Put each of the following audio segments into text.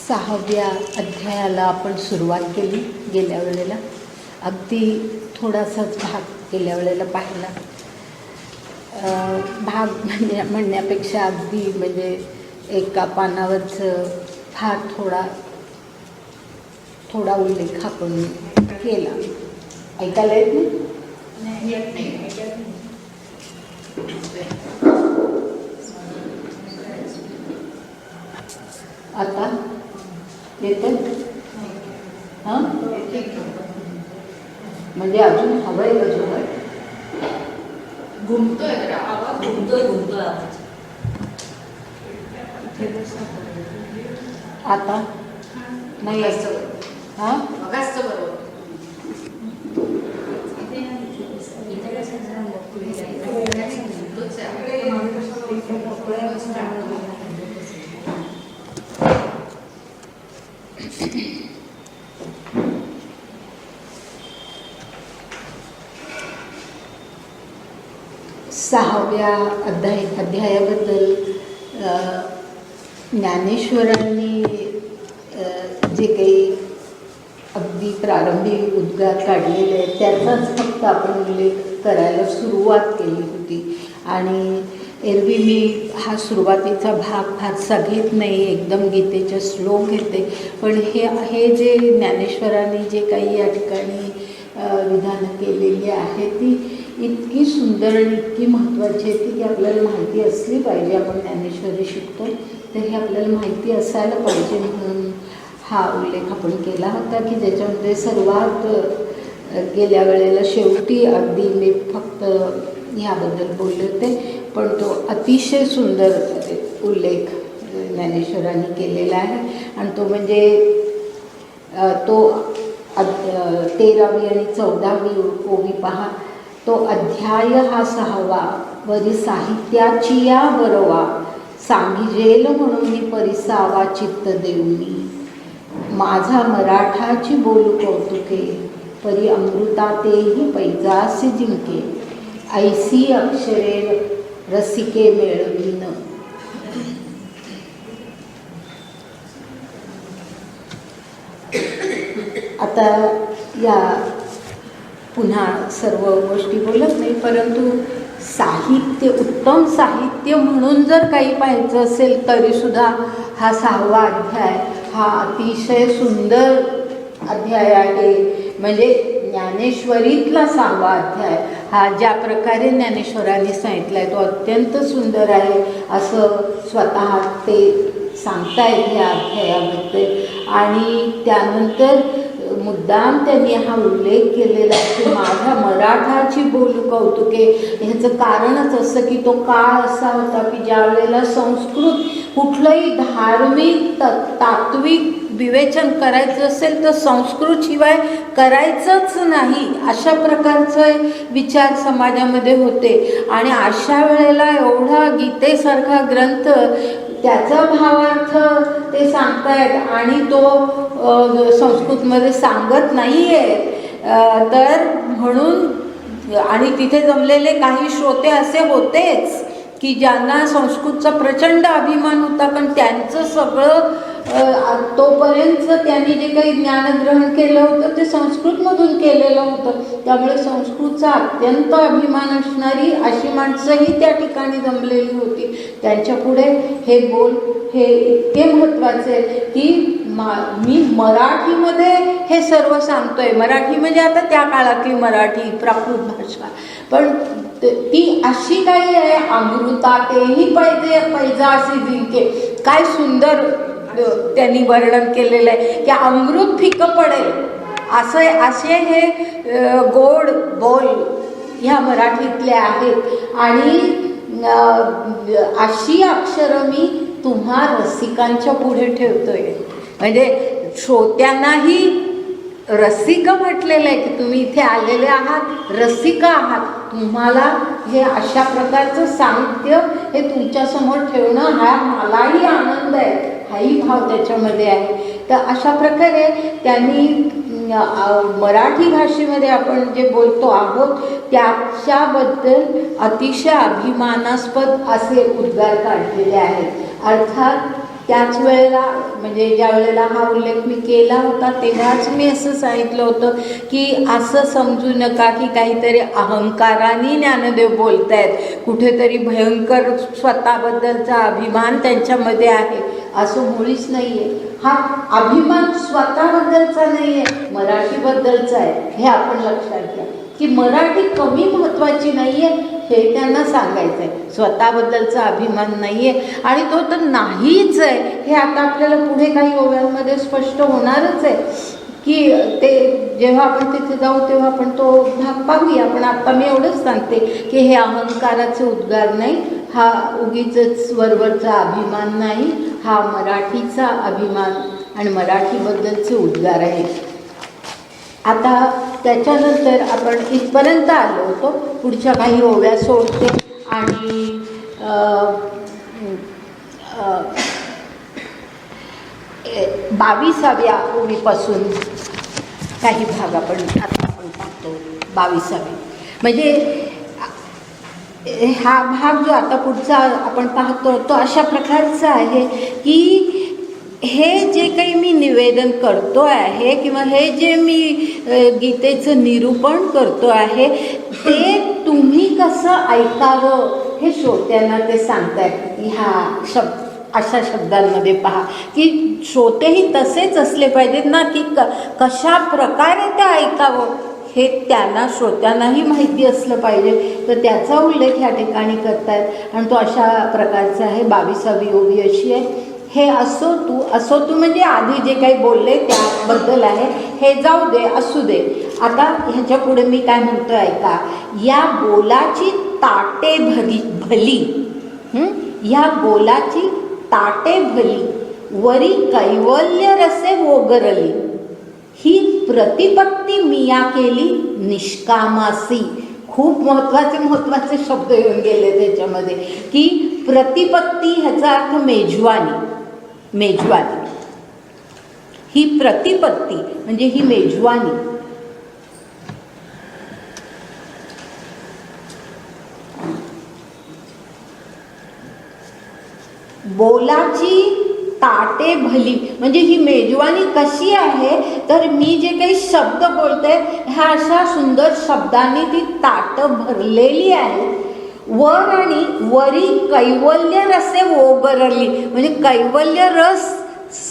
6व्या अध्यायाला आपण सुरुवात केली गेल्या वेळेला. अगदी थोडासाच भाग गेल्या वेळेला पाहिला. भाग म्हणण्यापेक्षा अगदी म्हणजे एका पानावरचं फार थोडा उल्लेख आपण केला. ऐकायला येत नाही? आता येतं? हां, म्हणजे अजून हवंय का जवळ? घुमतोय आवाज, घुमतोय आवाज. आता नाही यायचं. हां, मगाच बरोबर. सहाव्या अध्यायाबद्दल ज्ञानेश्वरांनी जे काही अगदी प्रारंभी उद्गार काढलेले आहेत त्याचाच फक्त आपण उल्लेख करायला सुरुवात केली होती. आणि एरवी मी हा सुरुवातीचा भाग फारसा घेत नाही, एकदम गीतेचे श्लोक घेते. पण हे जे ज्ञानेश्वरांनी जे काही या ठिकाणी विधानं केलेली आहे ती इतकी सुंदर आणि इतकी महत्त्वाची आहे की आपल्याला माहिती असली पाहिजे. आपण ज्ञानेश्वरी शिकतो तर हे आपल्याला माहिती असायला पाहिजे, म्हणून हा उल्लेख आपण केला होता की ज्याच्यामध्ये सर्वात गेल्या वेळेला शेवटी अगदी मी फक्त ह्याबद्दल बोलले होते, पण तो अतिशय सुंदर उल्लेख ज्ञानेश्वरांनी केलेला आहे. आणि तो म्हणजे तो 13वी आणि 14वी ओवी पहा. तो अध्याय हा 6वा वरी साहित्याची या बरवा सांगिजेल म्हणून मी परिसावा चित्त देऊनी माझा मराठाची बोलू कौतुके परी अमृता तेही पैजासी जिंके ऐसी अक्षरे रसिके मेळवीन. आता या पुन्हा सर्व गोष्टी बोलत नाही, परंतु साहित्य, उत्तम साहित्य म्हणून जर काही पाहायचं असेल तरीसुद्धा हा 6वा अध्याय हा अतिशय सुंदर अध्याय आहे. म्हणजे ज्ञानेश्वरीतला 6वा अध्याय हा ज्या प्रकारे ज्ञानेश्वरांनी सांगितला आहे तो अत्यंत सुंदर आहे असं स्वतः ते सांगतायत ह्या अध्यायाबद्दल. आणि त्यानंतर मुद्दाम त्यांनी हा उल्लेख केलेला आहे की माझ्या मराठाची बोलू कौतुके. ह्याचं कारणच असं की तो काळ असा होता की ज्या वेळेला संस्कृत कुठलंही धार्मिक तात्विक विवेचन करायचं असेल तर संस्कृत शिवाय करायचंच नाही अशा प्रकारचे विचार समाजामध्ये होते. आणि अशा वेळेला एवढा गीतेसारखा ग्रंथ त्याचा भावार्थ ते सांगतायत आणि तो संस्कृतमध्ये सांगत नाही आहे. तर म्हणून आणि तिथे जमलेले काही श्रोते असे होतेच की ज्यांना संस्कृतचा प्रचंड अभिमान होता, पण त्यांचं सगळं तोपर्यंत त्यांनी जे काही ज्ञानग्रहण केलं होतं ते संस्कृतमधून केलेलं होतं. त्यामुळे संस्कृतचा अत्यंत अभिमान असणारी अशी माणसंही त्या ठिकाणी जमलेली होती. त्यांच्यापुढे हे बोल हे इतके महत्त्वाचे की मी मराठीमध्ये हे सर्व सांगतोय. मराठी म्हणजे आता त्या काळातली मराठी प्राकृत भाषा, पण ती अशी काही आहे अमृता तेही पैजासी जिंके. काय सुंदर त्यांनी वर्णन केलेलं आहे की अमृत फिकं पडेल असे हे गोड बोल ह्या मराठीतले आहेत. आणि अशी अक्षरं मी तुम्हा रसिकांच्या पुढे ठेवतोय. म्हणजे श्रोत्यांनाही रसिक म्हटलेलं आहे की तुम्ही इथे आलेले आहात, रसिक आहात. तुम्हाला हे अशा प्रकारचं साहित्य हे तुमच्यासमोर ठेवणं हा मलाही आनंद आहे, हाही भाव त्याच्यामध्ये आहे. तर अशा प्रकारे त्यांनी मराठी भाषेमध्ये आपण जे बोलतो आहोत त्याच्याबद्दल अतिशय अभिमानास्पद असे उद्गार काढलेले आहेत. अर्थात त्याच वेळेला म्हणजे ज्या वेळेला हा उल्लेख मी केला होता तेव्हाच मी असं सांगितलं होतं की असं समजू नका की काहीतरी अहंकाराने ज्ञानदेव बोलत आहेत, कुठेतरी भयंकर स्वतःबद्दलचा अभिमान त्यांच्यामध्ये आहे, असं मुळीच नाही आहे. हा अभिमान स्वतःबद्दलचा नाही आहे, मराठीबद्दलचा आहे. हे आपण लक्षात घ्या की मराठी कमी महत्त्वाची नाही आहे हे त्यांना सांगायचं आहे. स्वतःबद्दलचा अभिमान नाही आहे आणि तो तर नाहीच आहे हे आता आपल्याला पुढे काही ओव्यांमध्ये स्पष्ट होणारच आहे की ते जेव्हा आपण तिथे जाऊ तेव्हा आपण तो भाग पाहूया. पण आत्ता मी एवढंच सांगते की हे अहंकाराचे उद्गार नाही, हा उगीचच वरवरचा अभिमान नाही, हा मराठीचा अभिमान आणि मराठीबद्दलचे उद्गार आहेत. आता त्याच्यानंतर आपण इथपर्यंत आलो होतो. पुढच्या काही ओव्या सोडते आणि 22व्या ओवीपासून काही भाग आपण पाहतो. 22वी म्हणजे हा भाग जो आता पुढचा आपण पाहतो तो अशा प्रकारचा आहे की हे जे काही मी निवेदन करतो आहे किंवा हे जे मी गीतेचं निरूपण करतो आहे ते तुम्ही कसं ऐकावं हे श्रोत्यांना ते सांगतायत की अशा शब्दांमध्ये पहा की श्रोतेही तसेच असले पाहिजेत ना की कशा प्रकारे ते ऐकावं हे त्यांना श्रोत्यांनाही माहिती असलं पाहिजे. तर त्याचा उल्लेख ह्या ठिकाणी करतायत आणि तो अशा प्रकारचा आहे. 22वी ओवी अशी आहे, हे असो तू म्हणजे आधी जे काही बोलले त्याबद्दल आहे, हे जाऊ दे असू दे. आता ह्याच्या पुढे मी काय म्हणतो ऐका. या बोलाची ताटे भली या बोलाची ताटे भली वरी कैवल्य रसे वोगरली ही प्रतिपत्ती मिया केली निष्कामासी. खूप महत्त्वाचे शब्द येऊन गेले त्याच्यामध्ये की प्रतिपत्ती ह्याचा अर्थ मेजवानी. ही प्रतिपत्ती म्हणजे ही मेजवानी. बोलाची ताटे भली म्हणजे ही मेजवानी कशी आहे तर मी जे काही शब्द बोलते ह्या अशा सुंदर शब्दांनी ती ताटं भरलेली आहे. वर आणि वरी कैवल्य रसे ओगरली म्हणजे कैवल्य रस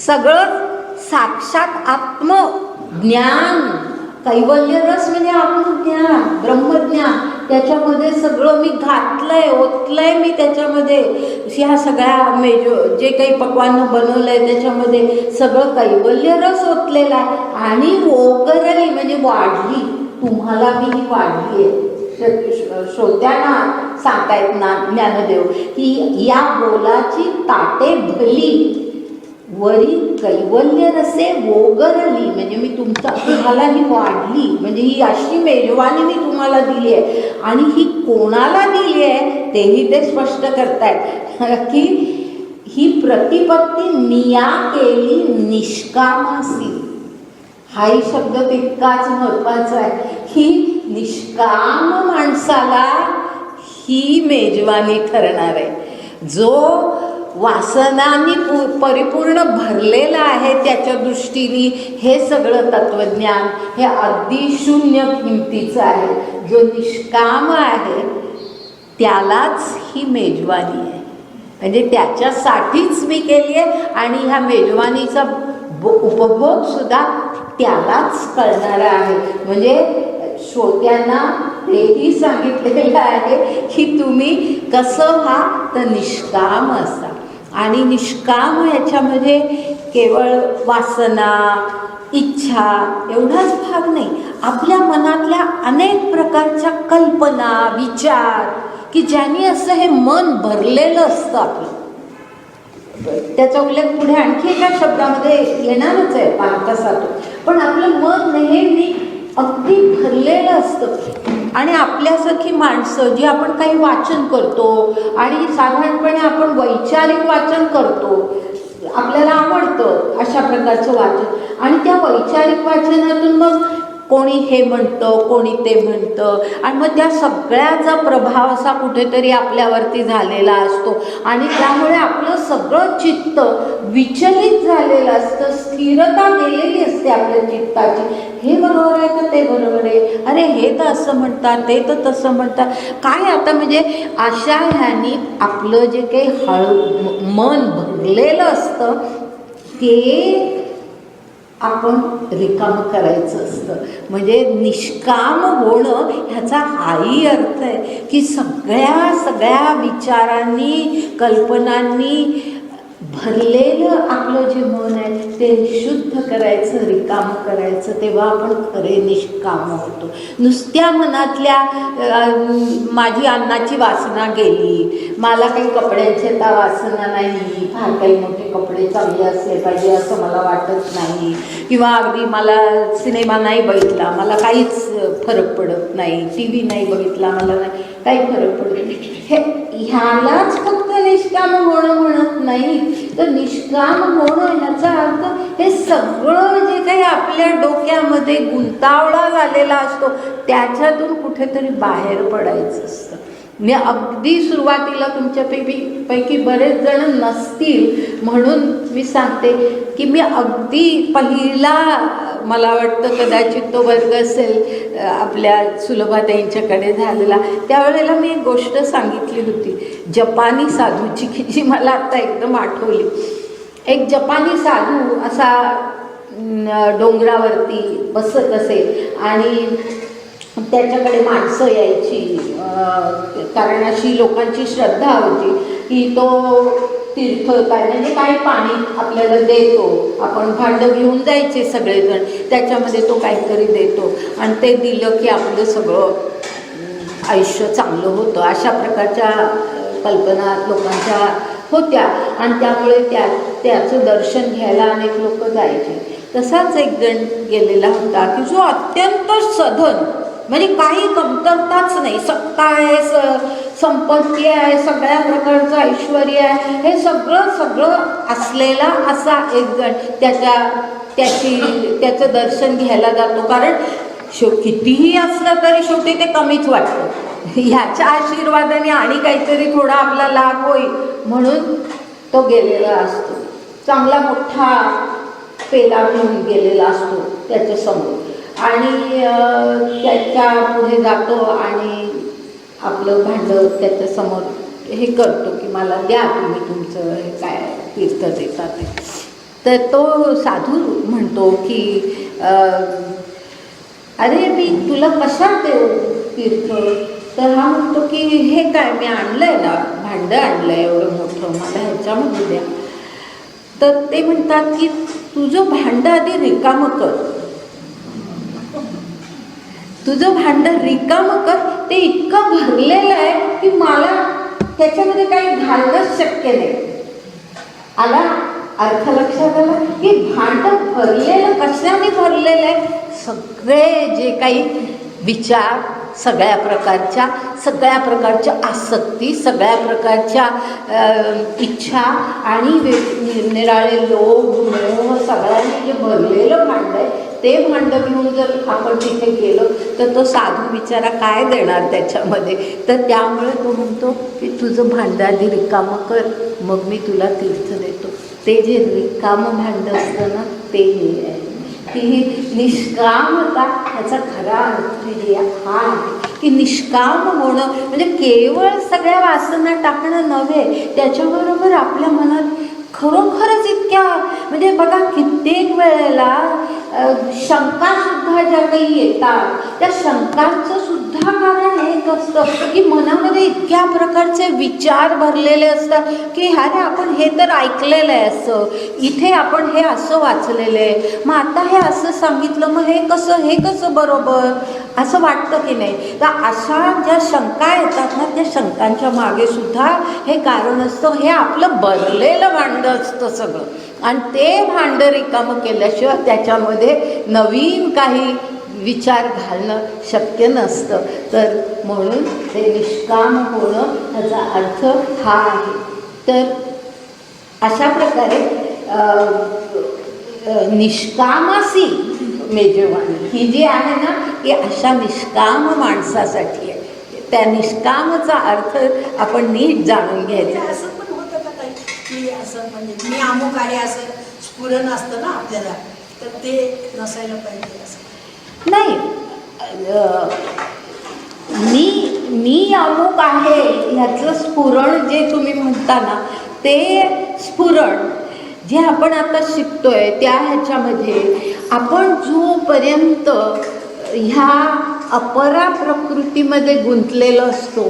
सगळं साक्षात आत्मज्ञान. कैवल्य रस म्हणजे आत्मज्ञान ब्रह्मज्ञान त्याच्यामध्ये सगळं मी घातलंय ओतलंय मी त्याच्यामध्ये. ह्या सगळ्या जे काही पक्वान्न बनवलंय त्याच्यामध्ये सगळं कैवल्य रस ओतलेला आहे. आणि ओगरली म्हणजे वाढली, तुम्हाला मी ही वाढली आहे. श्रोत्यांना सांगतायत ज्ञानदेव की या बोलाची ताटे भली वरी कैवल्य रसे वोगरली म्हणजे मी तुम्हाला ही वाढली म्हणजे ही अशी मेजवानी मी तुम्हाला दिली आहे. आणि ही कोणाला दिली आहे तेही ते स्पष्ट करतायत की ही प्रतिपत्ती मिया केली निष्कामासी. हाही शब्द तितकाच महत्त्वाचा आहे की निष्काम माणसाला ही मेजवानी ठरणार आहे. जो वासनांनी परिपूर्ण भरलेला आहे त्याच्या दृष्टीने हे सगळं तत्वज्ञान हे अगदी शून्य किमतीचं आहे. जो निष्काम आहे त्यालाच ही मेजवानी आहे म्हणजे त्याच्यासाठीच मी केली आहे आणि ह्या मेजवानीचा उपभोग सुद्धा त्यालाच कळणारा आहे. म्हणजे श्रोत्यांना तेही सांगितलेलं आहे की तुम्ही कसं व्हा तर निष्काम असा. आणि निष्काम ह्याच्यामध्ये केवळ वासना इच्छा एवढाच भाग नाही, आपल्या मनातल्या अनेक प्रकारच्या कल्पना विचार की ज्यांनी असं हे मन भरलेलं असतं आपलं. त्याचा उल्लेख पुढे आणखी एका शब्दामध्ये येणारच आहे पाहता सातो. पण आपलं मन नेहमी अगदी भरलेलं असतं आणि आपल्यासारखी माणसं जी आपण काही वाचन करतो आणि साधारणपणे आपण वैचारिक वाचन करतो, आपल्याला आवडतं अशा प्रकारचं वाचन आणि त्या वैचारिक वाचनातून मग कोणी हे म्हणतं, कोणी ते म्हणतं, आणि मग त्या सगळ्याचा प्रभाव असा कुठेतरी आपल्यावरती झालेला असतो आणि त्यामुळे आपलं सगळं चित्त विचलित झालेलं असतं, स्थिरता गेलेली असते आपल्या चित्ताची. हे बरोबर आहे का, ते बरोबर आहे, अरे हे तर असं म्हणतात, ते तर तसं म्हणतात, काय आता म्हणजे अशा ह्यानी आपलं जे काही मन भरलेलं असतं ते आपण रिकामं करायचं असतं. म्हणजे निष्काम होणं ह्याचा हाही अर्थ आहे की सगळ्या विचारांनी, कल्पनांनी भरलेलं आपलं जे मन आहे ते शुद्ध करायचं, रिकामं करायचं, तेव्हा आपण खरे निष्काम होतो. नुसत्या मनातल्या माझी अन्नाची वासना गेली, मला काही कपड्यांची आता वासना नाही, फार काही मोठे कपडे चांगले असले पाहिजे असं मला वाटत नाही, किंवा अगदी मला सिनेमा नाही बघितला, मला काहीच फरक पडत नाही, टी व्ही नाही बघितला, मला नाही काही फरक पडत नाही, हे ह्यालाच फक्त निष्काम होणं म्हणत नाही. तर निष्काम होणं ह्याचा अर्थ हे सगळं जे काही आपल्या डोक्यामध्ये गुंतावळा झालेला असतो त्याच्यातून कुठेतरी बाहेर पडायचं असतं. मी अगदी सुरुवातीला तुमच्यापैकी बरेच जण नसतील म्हणून मी सांगते की मी अगदी पहिला, मला वाटतं कदाचित तो वर्ग असेल आपल्या सुलभाताईंच्याकडे झालेला, त्यावेळेला मी एक गोष्ट सांगितली होती जपानी साधूची की जी मला आत्ता एकदम आठवली. एक जपानी साधू असा डोंगरावरती बसत असे आणि त्याच्याकडे माणसं यायची, कारण अशी लोकांची श्रद्धा होती की तो तीर्थ काय म्हणजे काही पाणी आपल्याला देतो, आपण भांडं घेऊन जायचे सगळेजण, त्याच्यामध्ये तो काहीतरी देतो आणि ते दिलं की आपलं सगळं आयुष्य चांगलं होतं, अशा प्रकारच्या कल्पना लोकांच्या होत्या आणि त्यामुळे त्याचं दर्शन घ्यायला अनेक लोक जायचे. तसाच एक जण गेलेला होता की जो अत्यंत सधन, म्हणजे काही कमतरताच नाही, सत्ता आहे, संपत्ती आहे, सगळ्या प्रकारचं ऐश्वर आहे, हे सगळं असलेला असा एक जण त्याचं दर्शन घ्यायला जातो. कारण कितीही असलं तरी शेवटी ते कमीच वाटतं, ह्याच्या आशीर्वादाने आणि काहीतरी थोडा आपला लाभ होईल म्हणून तो गेलेला असतो. चांगला मोठा पेला घेऊन गेलेला असतो त्याच्यासमोर आणि त्याच्या पुढे जातो आणि आपलं भांडं त्याच्यासमोर हे करतो की मला द्या तुम्ही तुमचं हे काय तीर्थ देता ते. तर तो साधू म्हणतो की अरे मी तुला कशात देऊ तीर्थ? तर हा म्हणतो की हे काय मी आणलंय ना, भांडं आणलंय एवढं मोठं, मला ह्याच्यामध्ये द्या. तर ते म्हणतात की तुझं भांडं आधी रिकामं कर, तुझं भांडं रिकामं कर, ते इतकं भरलेलं आहे की मला त्याच्यामध्ये काही घालणंच शक्य नाही. आला अर्थ लक्षात आला की भांडं भरलेलं कशाने भरलेलं आहे? सगळे जे काही विचार, सगळ्या प्रकारच्या आसक्ती, सगळ्या प्रकारच्या इच्छा आणि निराळे लोभ मोह सगळ्यांनी जे भरलेलं भांडं आहे ते भांडं घेऊन जर आपण तिथे गेलो तर तो साधू बिचारा काय देणार त्याच्यामध्ये? तर त्यामुळे तो म्हणतो की तुझं भांडं आधी रिकामं कर, मग मी तुला तीर्थ देतो. ते जे रिकामं भांडं असतं ना ते हे आहे की निष्कामता ह्याचा खरा अर्थ हे हा आहे की निष्काम होणं म्हणजे केवळ सगळ्या वासना टाकणं नव्हे, त्याच्याबरोबर आपल्या मनात खरोखरच इतक्या म्हणजे बघा कित्येक वेळेला शंकासुद्धा ज्या काही येतात त्या शंकांचं सुद्धा कारण हेच असतं की मनामध्ये इतक्या प्रकारचे विचार भरलेले असतात की अरे आपण हे तर ऐकलेलं आहे, असं इथे आपण हे असं वाचलेलं आहे, मग आता हे असं सांगितलं, मग हे कसं बरोबर असं वाटतं की नाही? तर अशा ज्या शंका येतात ना त्या शंकांच्या मागे सुद्धा हे कारण असतं, हे आपलं भरलेलं भांडं असतं सगळं आणि ते भांडं रिकामं केल्याशिवाय त्याच्यामध्ये नवीन काही विचार घालणं शक्य नसतं. तर म्हणून ते निष्काम होणं ह्याचा अर्थ हा आहे. तर अशा प्रकारे निष्कामासी मेजवानी ही जी आहे ना, ही अशा निष्काम माणसासाठी आहे. त्या निष्कामचा अर्थ आपण नीट जाणून म्हणजे घ्यायचा. असं पण होतं का ताई की असं म्हणजे मी अमुक आहे असं स्फुरण असतं ना आपल्याला, तर ते नसायला पाहिजे असं? नाही, मी अमुक आहे ह्याचं स्फुरण जे तुम्ही म्हणता ना, ते स्फुरण जे आपण आता शिकतोय त्या ह्याच्यामध्ये आपण जोपर्यंत ह्या अपरा प्रकृतीमध्ये गुंतलेलो असतो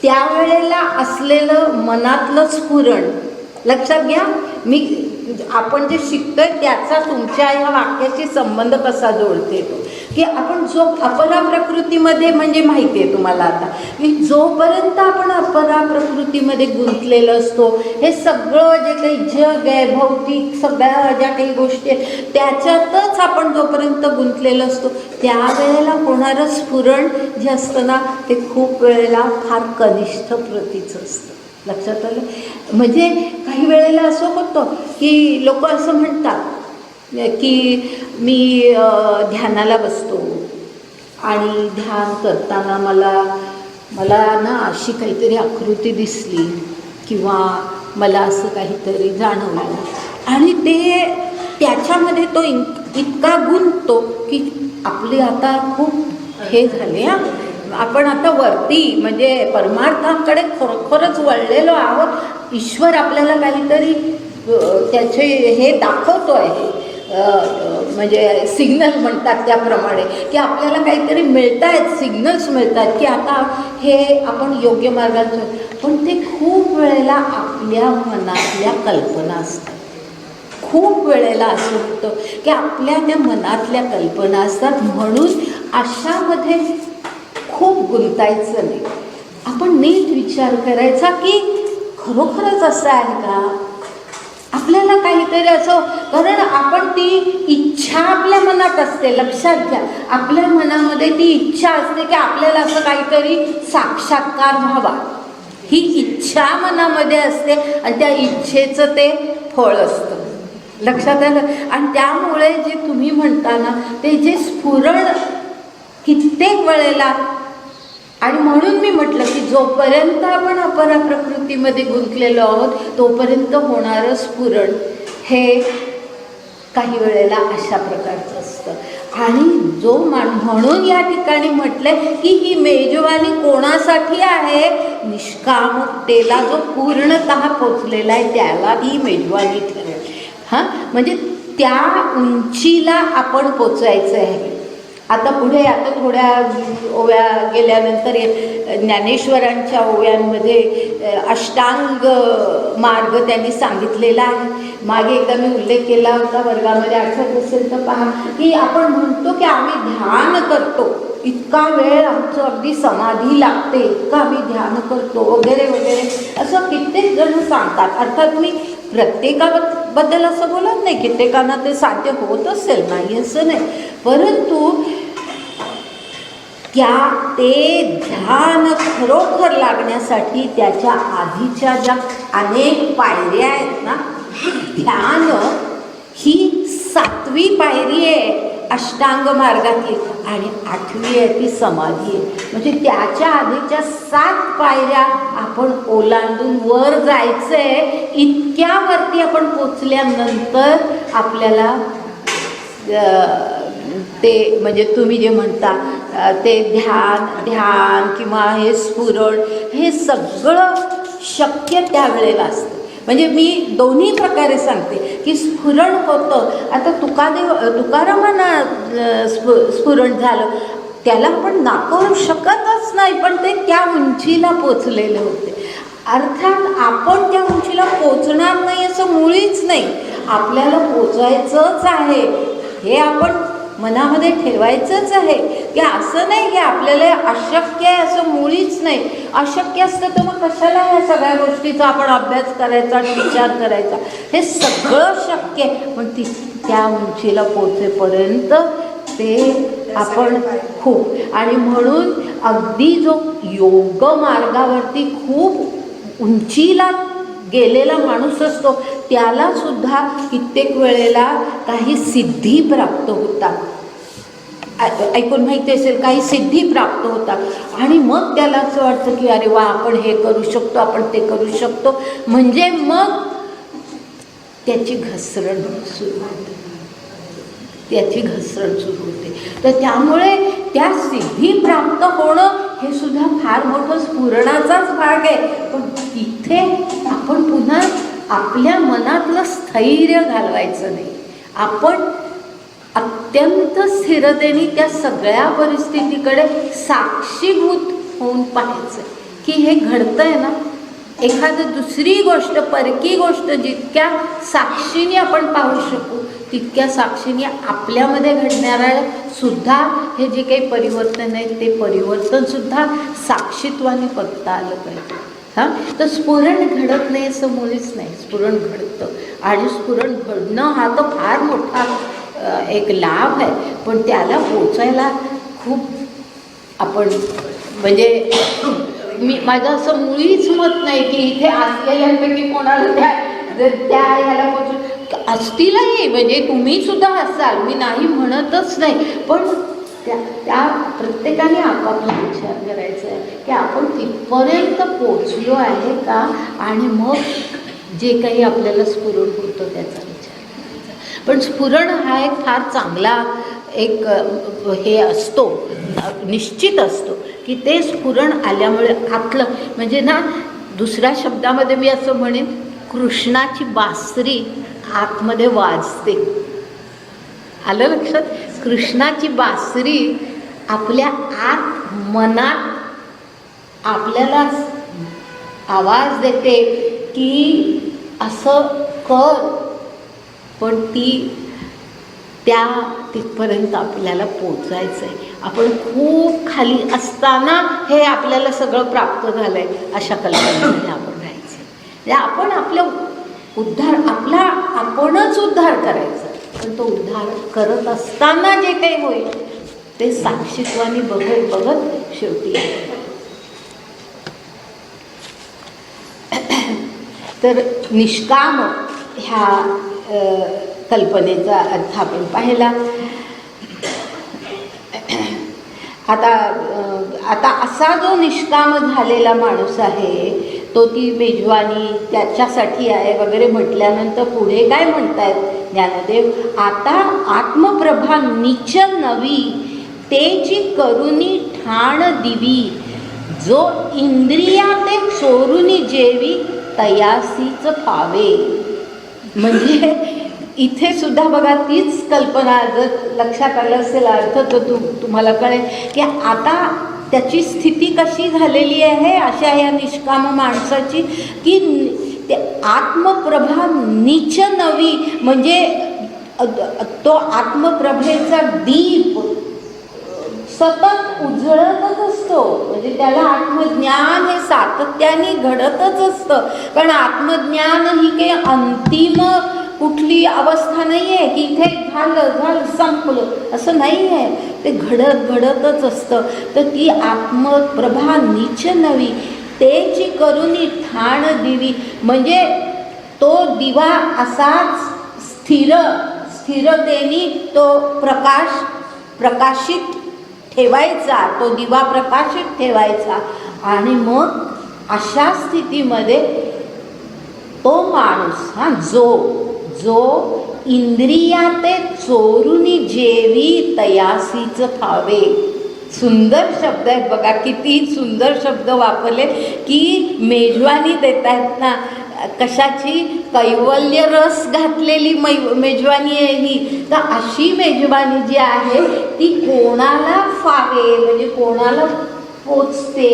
त्यावेळेला असलेलं मनातलं स्फुरण लक्षात घ्या. आपण जे शिकतोय त्याचा तुमच्या ह्या वाक्याशी संबंध कसा जोडते तो, की आपण जो अपरा प्रकृतीमध्ये, म्हणजे माहिती आहे तुम्हाला आता की जोपर्यंत आपण अपरा प्रकृतीमध्ये गुंतलेलं असतो, हे सगळं जे काही जग आहे, भौतिक सगळ्या ज्या काही गोष्टी आहेत त्याच्यातच आपण जोपर्यंत गुंतलेलं असतो त्यावेळेला होणारं स्फुरण जे असतं ना, ते खूप वेळेला फार कनिष्ठ प्रतीचं असतं. लक्षात आलं? म्हणजे काही वेळेला असं होतं की लोक असं म्हणतात की मी ध्यानाला बसतो आणि ध्यान करताना मला ना अशी काहीतरी आकृती दिसली किंवा मला असं काहीतरी जाणवलं आणि त्याच्यामध्ये तो इतका गुंततो की आपली आता खूप हे झाले, आपण आता वरती म्हणजे परमार्थाकडे खरोखरच वळलेलो आहोत. ईश्वर आपल्याला काहीतरी त्याचे हे दाखवतो आहे, म्हणजे सिग्नल म्हणतात त्याप्रमाणे, की आपल्याला काहीतरी मिळत आहेत, सिग्नल्स मिळत आहेत की आता हे आपण योग्य मार्गात. पण ते खूप वेळेला आपल्या मनातल्या कल्पना असतात. खूप वेळेला असं होतं की आपल्या त्या मनातल्या कल्पना असतात. म्हणून अशामध्ये खूप गुंतायचं नाही. आपण नीट विचार करायचा की खरोखरच असं आहे का, आपल्याला काहीतरी असं, कारण आपण ती इच्छा आपल्या मनात असते. लक्षात घ्या, आपल्या मनामध्ये ती इच्छा असते की आपल्याला असं काहीतरी साक्षात्कार व्हावा. ही इच्छा मनामध्ये असते आणि त्या इच्छेचं ते फळ असतं. लक्षात आलं? आणि त्यामुळे जे तुम्ही म्हणता ना, ते जे स्फुरण कित्येक वेळेला, आणि म्हणून मी म्हटलं की जोपर्यंत आपण अपरा प्रकृतीमध्ये गुंतलेलो आहोत तोपर्यंत होणारं स्फुरण हे काही वेळेला अशा प्रकारचं असतं. आणि जो म्हणून या ठिकाणी म्हटलंय की ही मेजवानी कोणासाठी आहे, निष्कामतेला जो पूर्णतः पोचलेला आहे त्याला ही मेजवानी ठरेल. हां, म्हणजे त्या उंचीला आपण पोचायचं आहे. आता पुढे आता थोड्या ओव्या गेल्यानंतर ज्ञानेश्वरांच्या ओव्यांमध्ये अष्टांग मार्ग त्यांनी सांगितलेला आहे. मागे एकदा मी उल्लेख केला होता वर्गामध्ये, आठवत असेल तर पहा, की आपण म्हणतो की आम्ही ध्यान करतो, इतका वेळ आमचं अगदी समाधी लागते, इतकं आम्ही ध्यान करतो वगैरे वगैरे असं कित्येक जण सांगतात. अर्थात मी प्रत्येकाबद्दल असं बोलत नाही, कित्येकांना ते साध्य होत असेल, नाही असं नाही, परंतु ते ध्यान खरोखर लागण्यासाठी त्याच्या आधीच्या ज्या अनेक पायऱ्या आहेत ना, ध्यान ही 7वी पायरी आहे अष्टांग मार्गातली आणि 8वी आहे ती समाधी आहे. म्हणजे त्याच्या आधीच्या 7 पायऱ्या आपण ओलांडून वर जायचं आहे. इतक्यावरती आपण पोचल्यानंतर आपल्याला ते म्हणजे तुम्ही जे म्हणता ते ध्यान किंवा हे स्फुरण हे सगळं शक्य त्यावेळेला असतं. म्हणजे मी दोन्ही प्रकारे सांगते की स्फुरण होतं. आता तुकारामांना स्फुरण झालं, त्याला आपण नाकारू शकतच नाही, पण ते त्या उंचीला पोचलेले होते. अर्थात आपण त्या उंचीला पोचणार नाही असं मुळीच नाही, आपल्याला पोचायचंच आहे हे आपण मनामध्ये ठेवायचंच आहे. की असं नाही की आपल्याला अशक्य आहे असं मुळीच नाही. अशक्य असतं तर मग कशाला ह्या सगळ्या गोष्टीचा आपण अभ्यास करायचा, विचार करायचा. हे सगळं शक्य आहे, पण त्या उंचीला पोचेपर्यंत ते आपण खूप, आणि म्हणून अगदी जो योग मार्गावरती खूप उंचीला गेलेला माणूस असतो त्याला सुद्धा कित्येक वेळेला काही सिद्धी प्राप्त होतात. ऐकून माहिती असेल काही सिद्धी प्राप्त होतात आणि मग त्याला असं वाटतं की अरे वा आपण हे करू शकतो, आपण ते करू शकतो, म्हणजे मग त्याची घसरण सुरू होते, त्याची घसरण सुरू होते. तर त्यामुळे त्या सिद्धी प्राप्त होणं हे सुद्धा फार मोठं स्फुरणाचाच भाग आहे. पण तिथे आपण पुन्हा आपल्या मनातलं स्थैर्य घालवायचं नाही. आपण अत्यंत स्थिरतेने त्या सगळ्या परिस्थितीकडे साक्षीभूत होऊन पाहायचं की हे घडतंय ना. एखादं दुसरी गोष्ट, परकी गोष्ट जितक्या साक्षीने आपण पाहू शकू तितक्या साक्षीने आपल्यामध्ये घडणारं सुद्धा हे जे काही परिवर्तन आहे ते परिवर्तनसुद्धा साक्षीत्वाने बघता आलं पाहिजे. हां, तर स्फुरण घडत नाही असं मुळीच नाही, स्फुरण घडतं. आणि स्फुरण घडणं हा तर फार मोठा एक लाभ आहे, पण त्याला पोचायला खूप आपण म्हणजे माझं असं मुळीच मत नाही की इथे असलेल्यांपैकी कोणाला त्या ह्याला पोचून असतीलही, म्हणजे तुम्ही सुद्धा असाल, मी नाही म्हणतच नाही, पण त्या प्रत्येकाने आपापला विचार करायचा आहे की आपण तिथपर्यंत पोचलो आहे का, आणि मग जे काही आपल्याला स्फुरण होतं त्याचा विचार करायचा. पण स्फुरण हा एक फार चांगला एक हे असतो, निश्चित असतो की ते स्फुरण आल्यामुळे आतलं म्हणजे ना, दुसऱ्या शब्दामध्ये मी असं म्हणेन, कृष्णाची बासरी आतमध्ये वाजते. आलं लक्षात? कृष्णाची बासरी आपल्या आत मनात आपल्याला आवाज देते की असं कर, पण तिथपर्यंत आपल्याला पोचायचं आहे. आपण खूप खाली असताना हे आपल्याला सगळं प्राप्त झालं आहे अशा कल्पनेमध्ये आपण राहायचं. म्हणजे आपण आपलं आपणच उद्धार करायचा, पण तो उद्धार करत असताना जे काही होईल ते साक्षीत्वाने बघत बघत शेवटी. तर निष्काम ह्या कल्पनेचा अर्थ आपण पाहिला. आता असा जो निष्काम झालेला माणूस आहे तो ती मेजवानी त्याच्यासाठी आहे वगैरे म्हटल्यानंतर पुढे काय म्हणतायत ज्ञानदेव, आता आत्मप्रभा निच नवी तेची करुणी ठाण दिवी, जो इंद्रिया ते चोरुनी जेवी तयासीच फावे. म्हणजे इथे सुद्धा बघा तीच कल्पना जर लक्षात आलं असेल अर्थ तर तुम्हाला कळेल की आता त्याची स्थिती कशी झालेली आहे अशा या निष्काम माणसाची, की ते आत्मप्रभा नीच नवी, म्हणजे तो आत्मप्रभेचा दीप सतत उजळतच असतो. म्हणजे त्याला आत्मज्ञान हे सातत्याने घडतच असतं, कारण आत्मज्ञान ही काही अंतिम कुठली अवस्था नाही आहे की इथे झालं संपलं असं नाही आहे, ते घडतच असतं. तर ती आत्मप्रभा नीच नवी तेची करुणी ठाण दिवी, म्हणजे तो दिवा असाच स्थिरतेने तो प्रकाशित ठेवायचा, तो दिवा प्रकाशित ठेवायचा. आणि मग अशा स्थितीमध्ये तो माणूस जो इंद्रिया ते चोरुनी जेवी तयासीच फावे. सुंदर शब्द आहेत बघा, किती सुंदर शब्द वापरले की मेजवानी देत आहेत ना, कशाची कैवल्य रस घातलेली मेजवानी आहे ही. तर अशी मेजवानी जी आहे ती कोणाला फावे, म्हणजे कोणाला पोचते,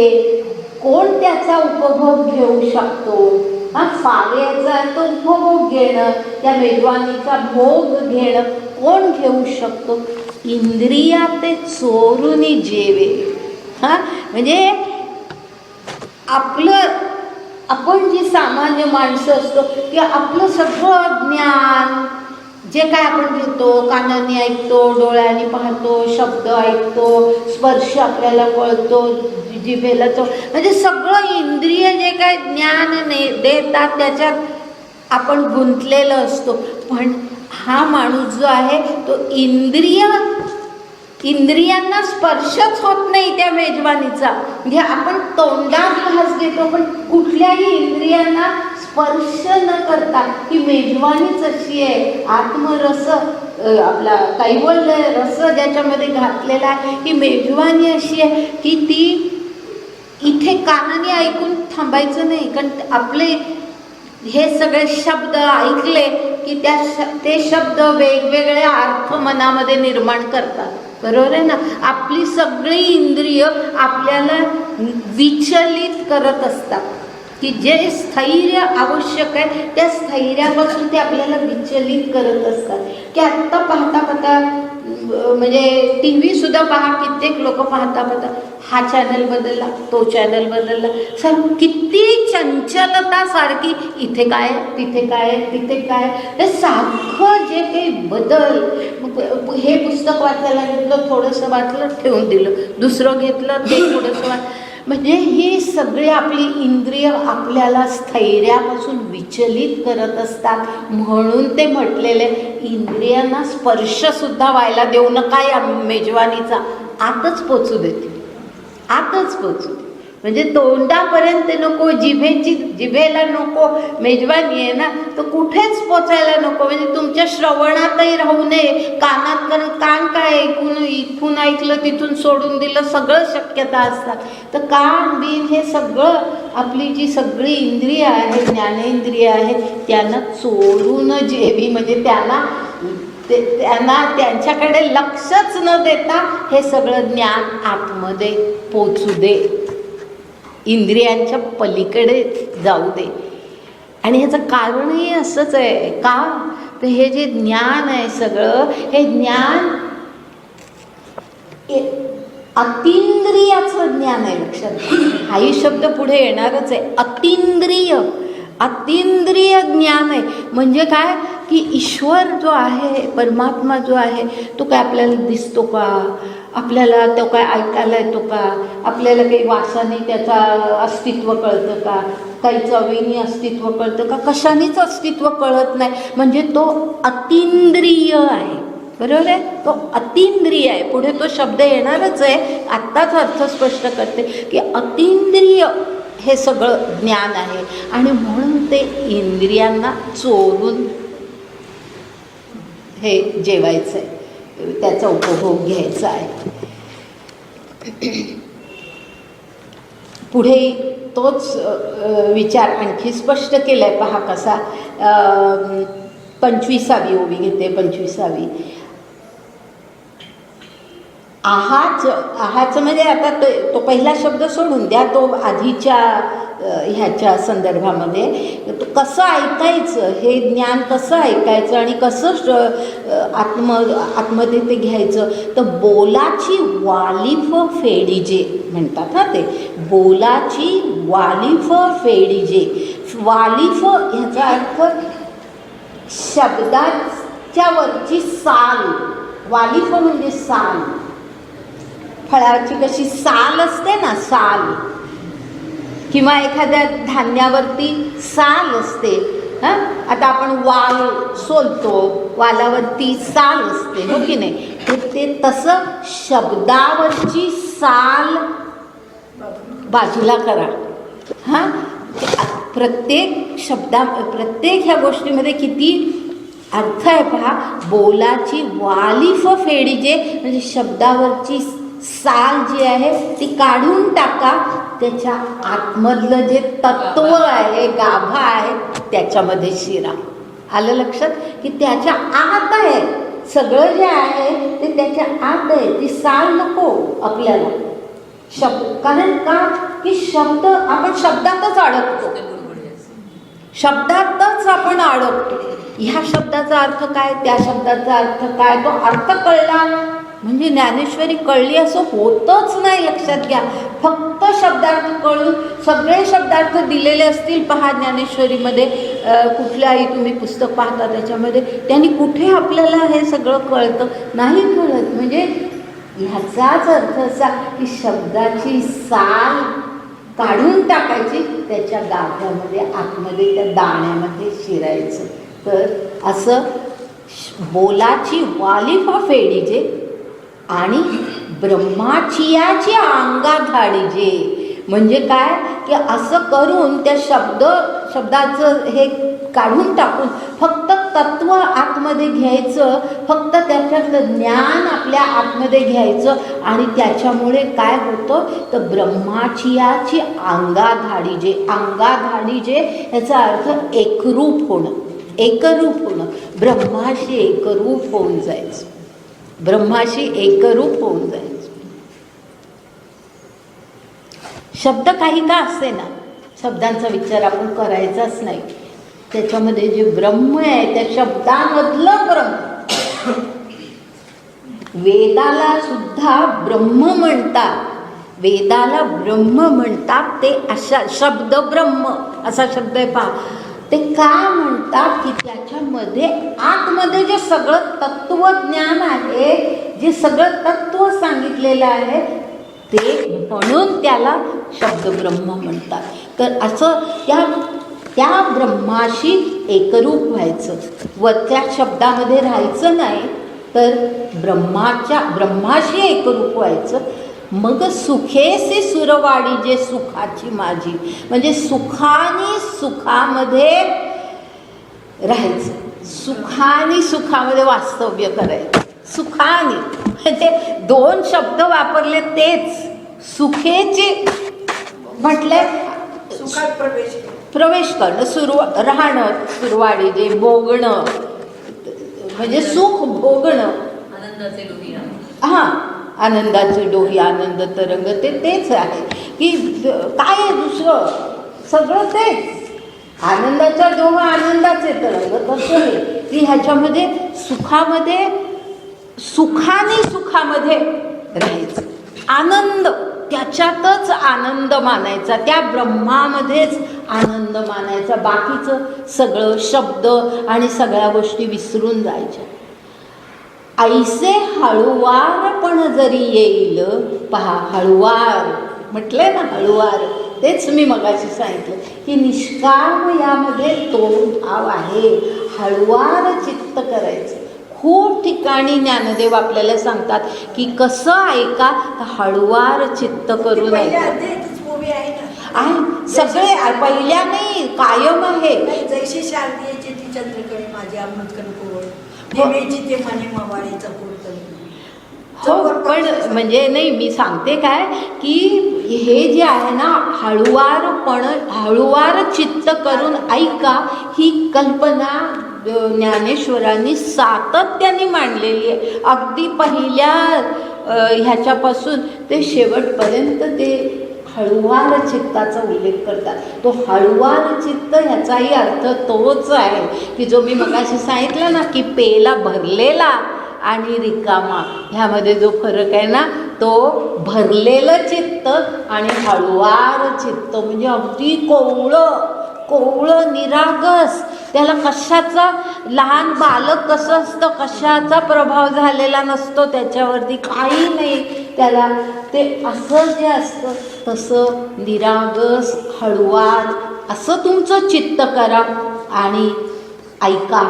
कोण त्याचा उपभोग घेऊ शकतो. फावेचा तो उपभोग घेणं, त्या मेजवानीचा भोग घेणं कोण घेऊ शकतो? इंद्रिया ते चोरुनी जेवे. म्हणजे आपण जी सामान्य माणसं असतो की आपलं सगळं ज्ञान जे काय आपण घेतो, कानाने ऐकतो, डोळ्याने पाहतो, शब्द ऐकतो, स्पर्श आपल्याला कळतो, जिभेला तो, म्हणजे सगळं इंद्रिय जे काय ज्ञान देतात त्याच्यात आपण गुंतलेलं असतो. पण हा माणूस जो आहे तो इंद्रिय इंद्रियांना स्पर्शच होत नाही त्या मेजवानीचा. म्हणजे आपण तोंडात घास घेतो पण कुठल्याही इंद्रियांना स्पर्श न करता ही मेजवानीच अशी आहे. आत्मरस आपला काही बोललं रस ज्याच्यामध्ये घातलेला आहे, ही मेजवानी अशी आहे की ती इथे कानाने ऐकून थांबायचं नाही. कारण आपले हे सगळे शब्द ऐकले की ते शब्द वेगवेगळे अर्थ मनामध्ये निर्माण करतात. बरोबर आहे ना. आपली सगळी इंद्रिय आपल्याला विचलित करत असतात की जे स्थैर्य आवश्यक आहे त्या स्थैर्यापासून ते आपल्याला विचलित करत असतात. की आत्ता पाहता पाहता म्हणजे टी व्ही सुद्धा पहा, कित्येक लोक पाहता पाहता हा चॅनल बदलला, तो चॅनल बदलला, सर किती चंचलता सारखी, इथे काय तिथे काय तिथे काय, हे सारखं जे काही बदल. हे पुस्तक वाचायला घेतलं, थोडंसं वाचलं ठेवून दिलं, दुसरं घेतलं ते थोडंसं म्हणजे ही सगळी आपली इंद्रिय आपल्याला स्थैर्यापासून विचलित करत असतात. म्हणून ते म्हटलेले इंद्रियांना स्पर्शसुद्धा व्हायला देऊ नका या मेजवानीचा. आतच पोचू देते, आतच पोचू दे. म्हणजे तोंडापर्यंत नको, जिभेला नको मेजवानी आहे ना, तर कुठेच पोचायला नको. म्हणजे तुमच्या श्रवणातही राहू नये, कानात, कारण कान काय ऐकून इथून ऐकलं तिथून सोडून दिलं सगळं शक्यता असतात. तर कान बिन हे सगळं आपली जी सगळी इंद्रिय आहे, ज्ञानेंद्रिय आहे, त्यांना चोरून जेवी, म्हणजे त्यांना त्यांच्याकडे लक्षच न देता हे सगळं ज्ञान आतमध्ये पोचू दे, इंद्रियांच्या पलीकडे जाऊ दे. आणि ह्याचं कारणही असंच आहे. का तर हे जे ज्ञान आहे सगळं, हे ज्ञान अतींद्रियाचं ज्ञान आहे. लक्षात, हाही शब्द पुढे येणारच आहे. अतींद्रिय ज्ञान आहे. म्हणजे काय की ईश्वर जो आहे, परमात्मा जो आहे, तो काय आपल्याला दिसतो का, आपल्याला तो काय ऐकायला येतो का, आपल्याला काही वासाने त्याचं अस्तित्व कळतं का, काही चवीने अस्तित्व कळतं का, कशानेच अस्तित्व कळत नाही. म्हणजे तो अतींद्रिय आहे. बरोबर आहे, तो अतींद्रिय आहे. पुढे तो शब्द येणारच आहे, आत्ताच अर्थ स्पष्ट करते की अतींद्रिय हे सगळं ज्ञान आहे. आणि म्हणून ते इंद्रियांना चोरून हे जेवायचं आहे, त्याचा उपभोग घ्यायचा आहे. पुढे तोच विचार आणखी स्पष्ट केला आहे. पहा कसा. 25वी ओवी घेते. 25वी. आहाचं म्हणजे आता तो पहिला शब्द सोडून द्या, तो आधीच्या ह्याच्या संदर्भामध्ये. तो कसं ऐकायचं, हे ज्ञान कसं ऐकायचं आणि कसं आतमध्ये ते घ्यायचं. तर बोलाची वालिफ फेडीजे म्हणतात ना, ते बोलाची वालिफ फेडीजे. वालिफ ह्याचा अर्थ शब्दाच्या वरची साल. वालिफ म्हणजे साल. फळाची कशी साल असते ना, साल, किंवा एखाद्या धान्यावरती साल असते. हां, आता आपण वाल सोलतो, वालावरती साल असते, हो की नाही. ते तसं शब्दावरची साल बाजूला करा. हां, प्रत्येक ह्या गोष्टीमध्ये किती अर्थ आहे पहा. बोलाची वालिफ फेडीजे म्हणजे शब्दावरची साल जी आहे ती काढून टाका. त्याच्या आतमधलं जे तत्व आहे, गाभा आहे, त्याच्यामध्ये शिरा. आलं लक्षात की त्याच्या आत आहे सगळं जे आहे ते, त्याच्या आत आहे. ती साल नको आपल्याला. कारण का की शब्द आपण शब्दातच अडकतो, शब्दातच आपण अडकतो. ह्या शब्दाचा अर्थ काय, त्या शब्दाचा अर्थ काय, तो अर्थ कळला म्हणजे ज्ञानेश्वरी कळली असं होतच नाही. लक्षात घ्या. फक्त शब्दार्थ कळून सगळे शब्दार्थ दिलेले असतील पहा ज्ञानेश्वरीमध्ये, कुठल्याही तुम्ही पुस्तक पाहता त्याच्यामध्ये, त्यांनी कुठे आपल्याला हे सगळं कळतं नाही कळत. म्हणजे ह्याचाच अर्थ असा की शब्दाची साल काढून टाकायची, त्याच्या गाभ्यामध्ये आतमध्ये त्या दाण्यामध्ये शिरायचं. तर असं बोलाची वालिफ फेडीजे आणि ब्रह्माचियाची अंगा धाडिजे म्हणजे काय की असं करून त्या शब्दाचं हे काढून टाकून फक्त तत्व आतमध्ये घ्यायचं, फक्त त्याच्यातलं ज्ञान आपल्या आतमध्ये घ्यायचं आणि त्याच्यामुळे काय होतं तर ब्रह्माचियाची अंगाधाडीजे, अंगाधाडीजे याचा अर्थ एकरूप होणं, एकरूप होणं, ब्रह्माशी एकरूप होऊन जायचं, ब्रह्माशी एकरूप होऊन जायचं. शब्द काही का असे ना, शब्दांचा विचार आपण करायचाच नाही. त्याच्यामध्ये जे ब्रह्म आहे त्या शब्दामधलं ब्रह्म, वेदाला सुद्धा ब्रह्म म्हणतात, वेदाला ब्रह्म म्हणतात. ते अशा शब्द ब्रह्म असा शब्द आहे पहा. ते का म्हणतात की त्याच्यामध्ये आतमध्ये जे सगळं तत्वज्ञान आहे, जे सगळं तत्व सांगितलेलं आहे ते म्हणून त्याला शब्द ब्रह्म म्हणतात. तर असं त्या ब्रह्माशी एकरूप व्हायचं व त्या शब्दामध्ये राहायचं नाही, तर ब्रह्माशी एकरूप व्हायचं. मग सुखेसे सुरवाडी जे सुखाची माझी, म्हणजे सुखाने सुखामध्ये राहायचं, सुखाने सुखामध्ये वास्तव्य करायचं. सुखाने म्हणजे दोन शब्द वापरले तेच, सुखेचे म्हटले सुखात प्रवेश करणं, राहणं, सुरवाडी जे भोगणं म्हणजे सुख भोगणं, आनंदाचे डोही. हां आनंदाचे डोही, आनंद तरंग तेच आहे की काय आहे दुसरं, सगळं तेच. आनंदाचा डोहा, आनंदाचे तरंग कसं आहे की ह्याच्यामध्ये सुखामध्ये सुखाने सुखामध्ये राहायचं, आनंद त्याच्यातच आनंद मानायचा, त्या ब्रह्मामध्येच आनंद मानायचा, बाकीचं सगळं शब्द आणि सगळ्या गोष्टी विसरून जायच्या. ऐसे हळुवार पण जरी येईल, पहा हळुवार म्हटलंय ना, हळुवार तेच मी मगाशी सांगितलं की निष्काम यामध्ये तो भाव आहे, हळुवार चित्त करायचं. खूप ठिकाणी ज्ञानदेव आपल्याला सांगतात की कसं ऐका, हळुवार चित्त करून ऐका. आहे सगळे पहिल्या नाही, कायम आहे. जैसे शारदीयचे ती चंद्रकडे माझे अमृतकण कोवळ, देवेची ते मने मवाळीचा हो, पण म्हणजे नाही मी सांगते काय की हे जे आहे ना हळुवार चित्त करून ऐका, ही कल्पना ज्ञानेश्वरांनी सातत्याने मांडलेली आहे. अगदी पहिल्या ह्याच्यापासून ते शेवटपर्यंत ते हळुवार चित्ताचा उल्लेख करतात. तो हळुवार चित्त ह्याचाही अर्थ तोच आहे की जो मी मगाशी सांगितलं ना की पेला भरलेला आणि रिकामा ह्यामध्ये जो फरक आहे ना, तो भरलेलं चित्त आणि हळुवार चित्त म्हणजे अगदी कोवळं निरागस, त्याला कशाचा, लहान बालक कसं असतं कशाचा प्रभाव झालेला नसतो त्याच्यावरती, काही नाही त्याला, ते असं जे असतं तसं निरागस हळुवार असं तुमचं चित्त करा आणि ऐका.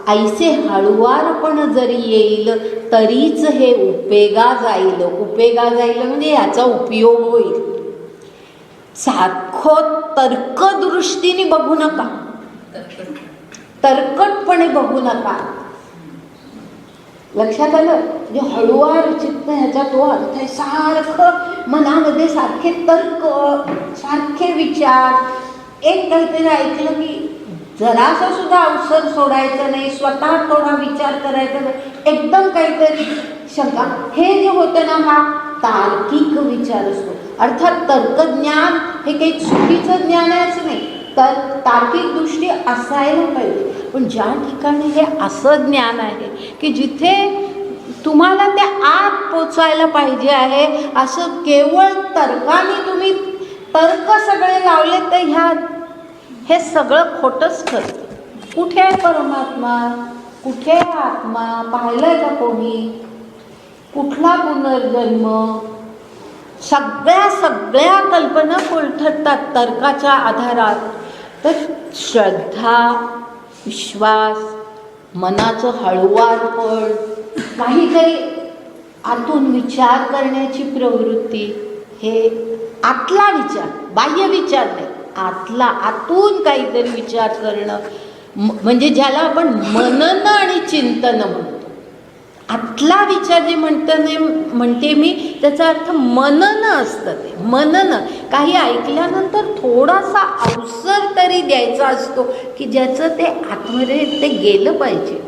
ऐसे हळुवार पण जरी येईल तरीच हे उपेगा जाईल. उपेगा जाईल म्हणजे याचा उपयोग होईल. सारखं तर्कदृष्टीने बघू नका, तरकटपणे बघू नका. लक्षात आलं? म्हणजे हळुवार चित्त ह्याचा तो अर्थ आहे. सारखं मनामध्ये सारखे तर्क, सारखे विचार, एक काहीतरी ऐकलं की जरासा सुद्धा अवसर सोडायचं नाही, स्वतः थोडा विचार करायचा नाही, एकदम काहीतरी शंका, हे जे होतं ना हा तार्किक विचार असतो. अर्थात तर्कज्ञान हे काही चुकीचं ज्ञान आहेच नाही, तर तार्किक दृष्टी असायला पाहिजे. पण ज्या ठिकाणी हे असं ज्ञान आहे की जिथे तुम्हाला त्या आत पोचायला पाहिजे आहे, असं केवळ तर्काने तुम्ही तर्क सगळे लावले तर हे सगळं खोटंच ठरतं. कुठे आहे परमात्मा, कुठे आहे आत्मा, पाहिलंय का कोणी, कुठला पुनर्जन्म, सगळ्या कल्पना कोलठतात तर्काच्या आधारात. तर श्रद्धा, विश्वास, मनाचं हळुवारपण, काही आतून विचार करण्याची प्रवृत्ती, हे आतला विचार, बाह्य विचार नाही, आतला, आतून काहीतरी विचार करणं, म्हणजे ज्याला आपण मनन आणि चिंतन म्हणतो. आतला विचार जे म्हणते मी, त्याचा अर्थ मनन असतं. ते मनन काही ऐकल्यानंतर थोडासा अवसर तरी द्यायचा असतो की ज्याचं ते आतमध्ये ते गेलं पाहिजे.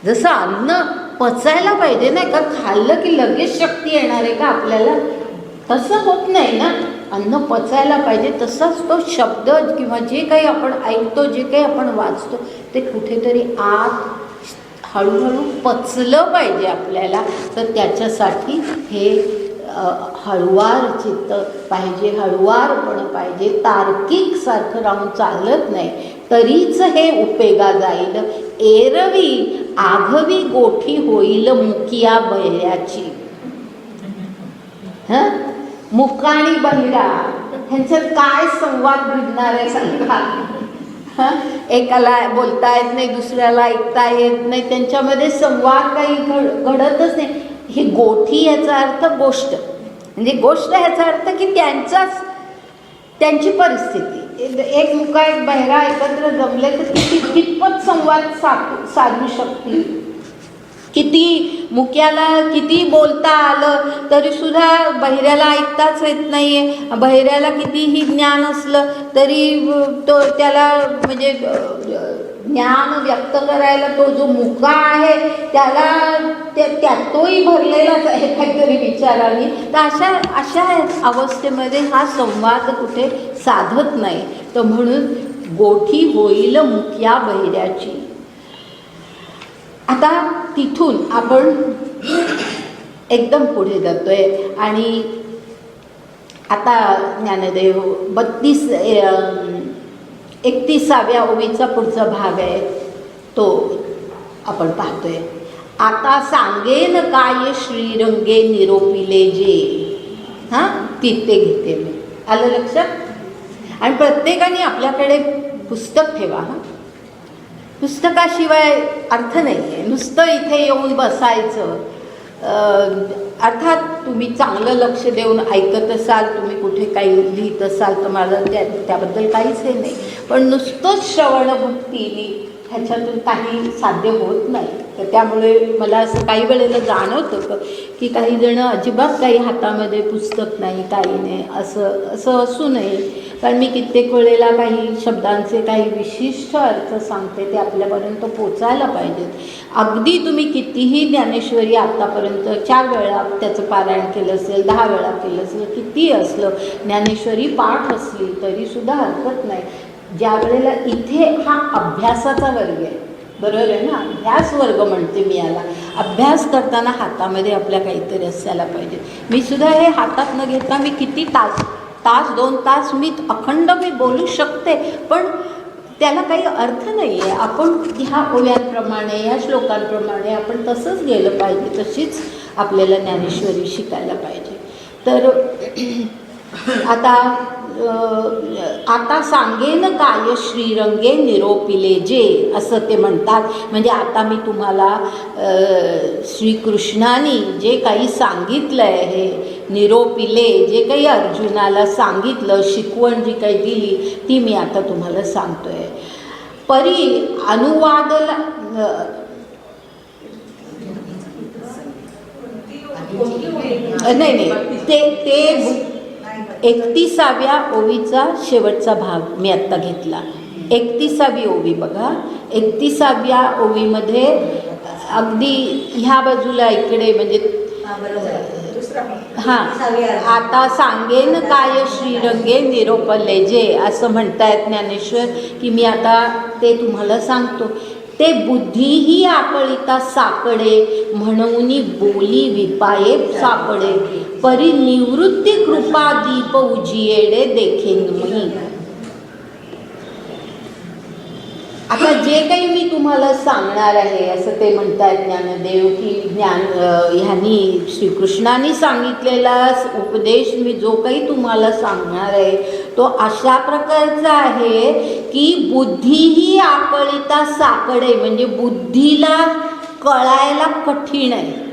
जसं अन्न पचायला पाहिजे नाही का, खाल्लं की लगेच शक्ती येणार आहे का आपल्याला, तसं होत नाही ना. अन्न पचायला पाहिजे. तसाच तो शब्द किंवा जे काही आपण ऐकतो, जे काही आपण वाचतो, ते कुठेतरी आत हळूहळू पचलं पाहिजे आपल्याला. तर त्याच्यासाठी हे हळुवार चित्त पाहिजे, हळुवारपण पाहिजे. तार्किक सारखं राहून चालत नाही, तरीच हे उपेगा जाईल. एरवी आघवी गोठी होईल मुकिया बहिऱ्याची. मुका आणि बहिरा ह्यांच्यात काय संवाद घडणार आहे सांगा. एकाला बोलता येत नाही, दुसऱ्याला ऐकता येत नाही, त्यांच्यामध्ये संवाद काही घडतच नाही. ही गोठी याचा अर्थ गोष्ट, म्हणजे गोष्ट ह्याचा अर्थ की त्यांची परिस्थिती. एक मुका एक बहिरा एकत्र जमले तर कितपत संवाद साधू शकतील. किती मुक्याला किती बोलता आलं तरी सुद्धा बहिऱ्याला ऐकताच येत नाहीये. बहिऱ्याला कितीही ज्ञान असलं तरी तो त्याला म्हणजे ज्ञान व्यक्त करायला तो जो मुका आहे त्याला तोही भरलेलाच आहे काहीतरी विचारांनी. तर अशा अवस्थेमध्ये हा संवाद कुठे साधत नाही. तर म्हणून गोठी होईल मुक्या बहिऱ्याची. आता तिथून आपण एकदम पुढे जातोय आणि आता ज्ञानदेव 31व्या ओवीचा पुढचा भाग आहे तो आपण पाहतोय. आता सांगेन काय श्रीरंगे निरोपिले जे. तिथे घेते मी. आलं लक्षात. आणि प्रत्येकाने आपल्याकडे पुस्तक ठेवा. पुस्तकाशिवाय अर्थ नाही आहे. नुसतं इथे येऊन बसायचं. अर्थात तुम्ही चांगलं लक्ष देऊन ऐकत असाल, तुम्ही कुठे काही लिहित असाल तर मला त्याबद्दल काहीच हे नाही. पण नुसतंच श्रवणभक्तीने ह्याच्यातून काही साध्य होत नाही. तर त्यामुळे मला असं काही वेळेला जाणवतं की काही जण अजिबात काही हातामध्ये पुस्तक नाही, काही नाही, असं असू नये. कारण मी कित्येक वेळेला काही शब्दांचे काही विशिष्ट अर्थ सांगते, ते आपल्यापर्यंत पोचायला पाहिजेत. अगदी तुम्ही कितीही ज्ञानेश्वरी आत्तापर्यंत 4 वेळा त्याचं पारायण केलं असेल, 10 वेळा केलं असेल, किती असलं ज्ञानेश्वरी पाठ असली तरीसुद्धा हरकत नाही. ज्या वेळेला इथे हा अभ्यासाचा वर्ग आहे, बरोबर आहे ना, अभ्यास वर्ग म्हणते मी याला. अभ्यास करताना हातामध्ये आपल्या काहीतरी असायला पाहिजे. मी सुद्धा हे हातात न घेता मी किती तास 2 तास मी अखंड बोलू शकते, पण त्याला काही अर्थ नाही आहे. आपण ह्या ओव्यांप्रमाणे, ह्या श्लोकांप्रमाणे आपण तसंच गेलं पाहिजे. तशीच आपल्याला ज्ञानेश्वरी शिकायला पाहिजे. तर आता सांगेन काय श्रीरंगे निरोपिले जे, असं ते म्हणतात. म्हणजे आता मी तुम्हाला श्रीकृष्णाने जे काही सांगितलं आहे, निरोपिले जे काही अर्जुनाला सांगितलं, शिकवण जी काही दिली ती मी आता तुम्हाला सांगतोय. परी अनुवादला नाही ते 31व्या ओवीचा शेवटचा भाग मी आत्ता घेतला. 31वी ओवी बघा. 31व्या ओवीमध्ये अगदी ह्या बाजूला इकडे म्हणजे आता सांगेन काय श्रीरंगे निरोपले जे, असं म्हणतायत ज्ञानेश्वर की मी आता ते तुम्हाला सांगतो. ते बुद्धीही आकळिता साकडे म्हणून बोली विपाये सापडे. परी निवृत्ती कृपा दीप उजियेडे देखेन मी. आता जे काही मी तुम्हाला सांगणार आहे असं ते म्हणतात ज्ञानदेव की ह्यांनी श्रीकृष्णाने सांगितलेला उपदेश मी जो काही तुम्हाला सांगणार आहे तो अशा प्रकारचा आहे की बुद्धीही आकळिता साकडे, म्हणजे बुद्धीला कळायला कठीण आहे.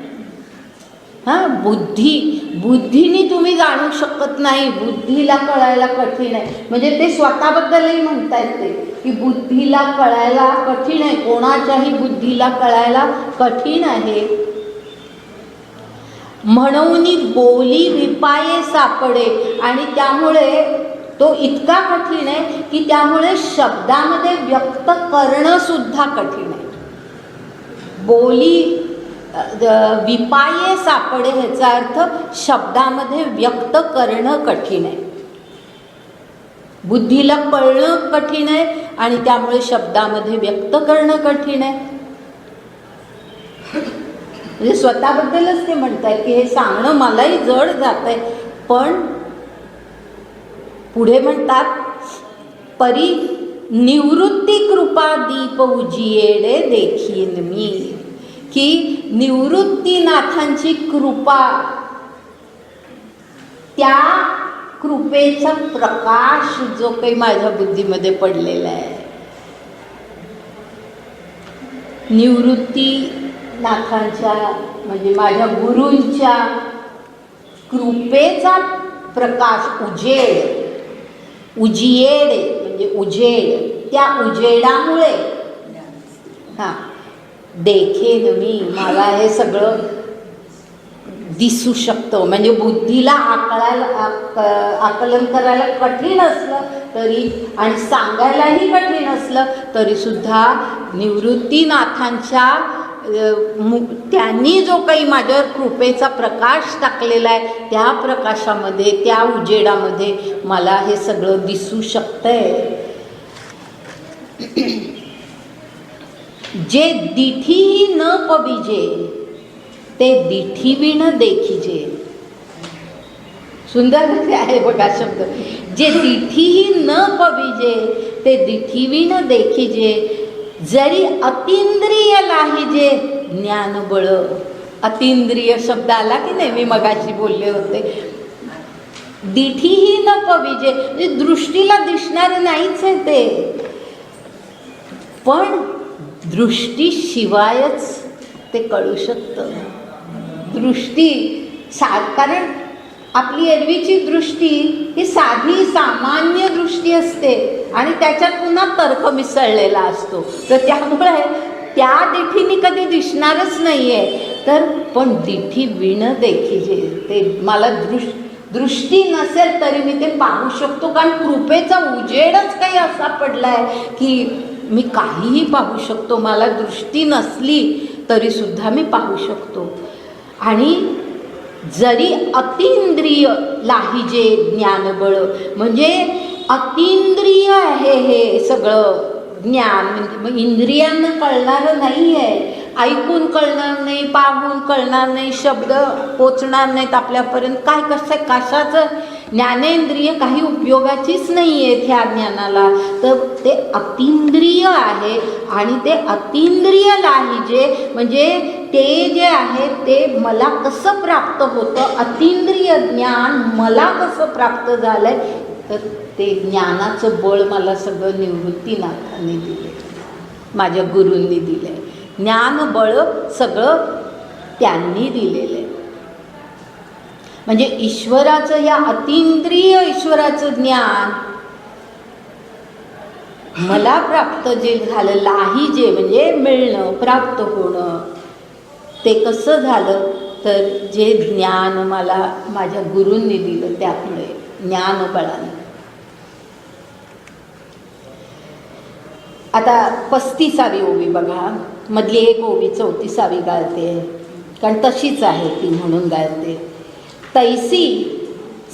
बुद्धीने तुम्ही जाणू शकत नाही, बुद्धीला कळायला कठीण आहे. म्हणजे ते स्वतःबद्दलही म्हणतायत ते की बुद्धीला कळायला कठीण आहे, कोणाच्याही बुद्धीला कळायला कठीण आहे. म्हणून बोली विपाये सापडे, आणि त्यामुळे तो इतका कठीण आहे की त्यामुळे शब्दामध्ये व्यक्त करणं सुद्धा कठीण आहे. बोली विपाये सापडे ह्याचा अर्थ शब्दामध्ये व्यक्त करणं कठीण आहे. बुद्धीला कळणं कठीण आहे आणि त्यामुळे शब्दामध्ये व्यक्त करणं कठीण आहे. म्हणजे स्वतःबद्दलच ते म्हणतात की हे सांगणं मलाही जड जात आहे. पण पुढे म्हणतात परी निवृत्ती कृपा दीप उजियेडे देखीन मी, की निवृत्तीनाथांची कृपा, त्या कृपेचा प्रकाश जो काही माझ्या बुद्धीमध्ये पडलेला आहे, निवृत्तीनाथांच्या म्हणजे माझ्या गुरूंच्या कृपेचा प्रकाश, उजियेड म्हणजे उजेड, त्या उजेडामुळे देखेन मी, मला हे सगळं दिसू शकतं. म्हणजे बुद्धीला आकलन करायला कठीण असलं तरी आणि सांगायलाही कठीण असलं तरी सुद्धा निवृत्तीनाथांच्या त्यांनी जो काही माझ्यावर कृपेचा प्रकाश टाकलेला आहे त्या प्रकाशामध्ये, त्या उजेडामध्ये मला हे सगळं दिसू शकतंय. जे दिठीही न पविजे ते दिठीविण देखिजे. सुंदर आहे बघा शब्द. जे दिठीही न पविजे ते दिठीविण देखिजे, जरी अतींद्रिय लाहिजे ज्ञानबळ. अतींद्रिय शब्द आला की नाही, मी मगाशी बोलले होते. दिठीही न पविजे म्हणजे दृष्टीला दिसणारं नाहीच आहे ते, पण दृष्टीशिवायच ते कळू शकतं. दृष्टी कारण आपली एरवीची दृष्टी ही साधी सामान्य दृष्टी असते आणि त्याच्यात पुन्हा तर्क मिसळलेला असतो. तर त्यामुळे त्या दिठीने कधी दिसणारच नाही आहे. तर पण दिठी विण देखीजे, ते मला दृष्टी नसेल तरी मी ते पाहू शकतो, कारण कृपेचा उजेडच काही असा पडला आहे की मी काहीही पाहू शकतो. मला दृष्टी नसली तरीसुद्धा मी पाहू शकतो. आणि जरी अतींद्रिय लाहिजे ज्ञानबळ, म्हणजे अतींद्रिय आहे हे सगळं ज्ञान. म्हणजे इंद्रियांना कळणारं नाही आहे, ऐकून कळणार नाही, पाहून कळणार नाही, शब्द पोचणार नाहीत आपल्यापर्यंत. काय कसं कशाचं ज्ञानेंद्रिय काही उपयोगाचीच नाही आहेत ह्या ज्ञानाला. तर ते अतींद्रिय आहे आणि ते अतींद्रिय लाहिजे म्हणजे ते जे आहे ते मला कसं प्राप्त होतं, अतींद्रिय ज्ञान मला कसं प्राप्त झालं आहे, तर ते ज्ञानाचं बळ मला सगळं निवृत्तीनाथांनी दिले, माझ्या गुरूंनी दिलं आहे. ज्ञानबळ सगळं त्यांनी दिलेलं आहे. म्हणजे ईश्वराचं, या अतींद्रिय ईश्वराचं ज्ञान मला प्राप्त जे झालं, लाहिजे म्हणजे मिळणं, प्राप्त होणं, ते कसं झालं तर जे ज्ञान मला माझ्या गुरूंनी दिलं त्यामुळे, ज्ञानबळाने. आता 35वी ओवी बघा, मधली एक ओवी 34वी गाळते, कारण तशीच आहे ती म्हणून गाळते. तैसी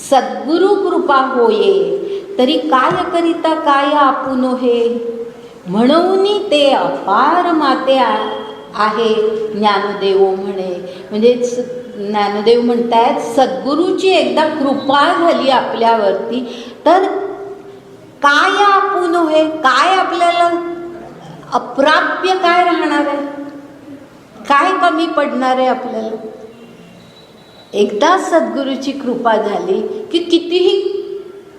सद्गुरु कृपा होये तरी काय करिता काय आपुन हे, म्हणून ते अपार माते आहे ज्ञानदेव म्हणे. म्हणजे ज्ञानदेव म्हणतायत सद्गुरूची एकदा कृपा झाली आपल्यावरती तर काय आपुन हे, काय आपल्याला अप्राप्य काय राहणार आहे, काय कमी पडणार आहे आपल्याला. एकदा सद्गुरूची कृपा झाली की कितीही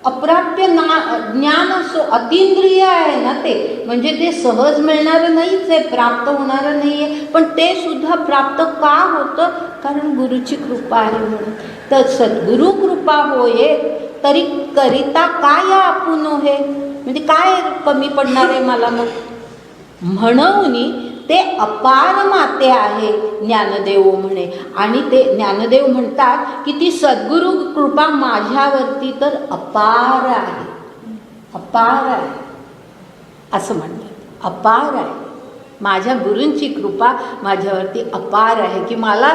अप्राप्य ज्ञान असो, अतींद्रिय आहे ना ते, म्हणजे ते सहज मिळणारं नाहीच आहे, प्राप्त होणारं नाही आहे, पण ते सुद्धा प्राप्त का होतं कारण गुरुची कृपा आहे म्हणून. तर सद्गुरु कृपा होये तरी करिता काय आपण हे, म्हणजे काय कमी पडणार आहे मला मग. म्हणून ते अपार माते आहे ज्ञानदेव म्हणे. आणि ते ज्ञानदेव म्हणतात की ती सद्गुरु कृपा माझ्यावरती तर अपार आहे, अपार आहे असं म्हणतात. अपार आहे, माझ्या गुरूंची कृपा माझ्यावरती अपार आहे की मला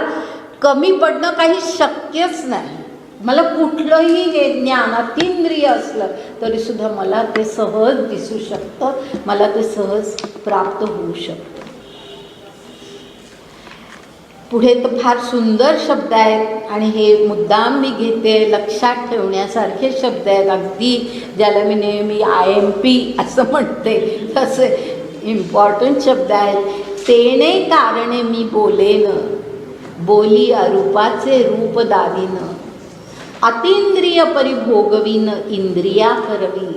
कमी पडणं काही शक्यच नाही. मला कुठलंही हे ज्ञानातींद्रिय असलं तरीसुद्धा मला ते सहज दिसू शकतं, मला ते सहज प्राप्त होऊ शकतं. पुढे तर फार सुंदर शब्द आहेत आणि हे मुद्दाम मी घेते, लक्षात ठेवण्यासारखे शब्द आहेत. अगदी ज्याला मी नेहमी IMP असं म्हणते तसे इम्पॉर्टंट शब्द आहेत. तेने कारणे मी बोलेन, बोली अरूपाचे रूप दावीन, अतींद्रिय परिभोगवीन इंद्रिया करवी.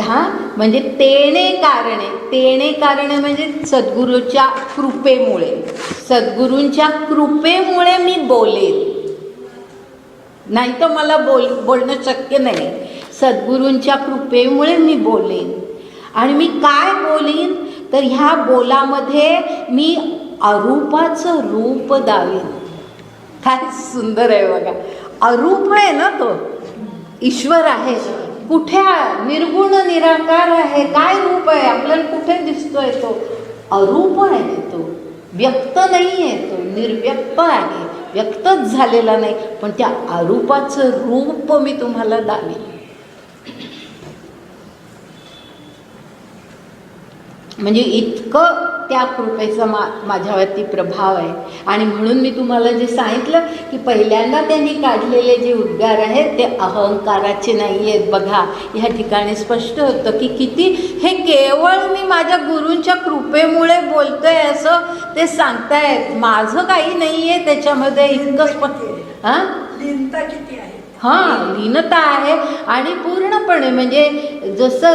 हा म्हणजे तेने कारणे म्हणजे सद्गुरूच्या कृपेमुळे, सद्गुरूंच्या कृपेमुळे मी बोलेन, नाही तर मला बोलणं शक्य नाही. सद्गुरूंच्या कृपेमुळे मी बोलेन. आणि मी काय बोलीन तर ह्या बोलामध्ये मी अरूपाचं रूप दावीन. काय सुंदर आहे बघा. अरूप आहे ना, तो ईश्वर आहे. कुठे निर्गुण निराकार आहे, काय रूप आहे आपल्याला कुठे दिसतोय? तो अरूप आहे, तो व्यक्त नाही आहे, तो निर्व्यक्त आहे, व्यक्तच झालेला नाही. पण त्या अरूपाचं रूप मी तुम्हाला दावीन. म्हणजे इतकं त्या कृपेचा माझ्यावरती प्रभाव आहे. आणि म्हणून मी तुम्हाला जे सांगितलं की पहिल्यांदा त्यांनी काढलेले जे उद्गार आहेत ते अहंकाराचे नाही आहेत. बघा ह्या ठिकाणी स्पष्ट होतं की किती हे केवळ मी माझ्या गुरूंच्या कृपेमुळे बोलतोय असं ते सांगतायत. माझं काही नाही आहे त्याच्यामध्ये. इतकं स्पष्ट हां लीनता किती आहे. हां लीनता आहे. आणि पूर्णपणे म्हणजे जसं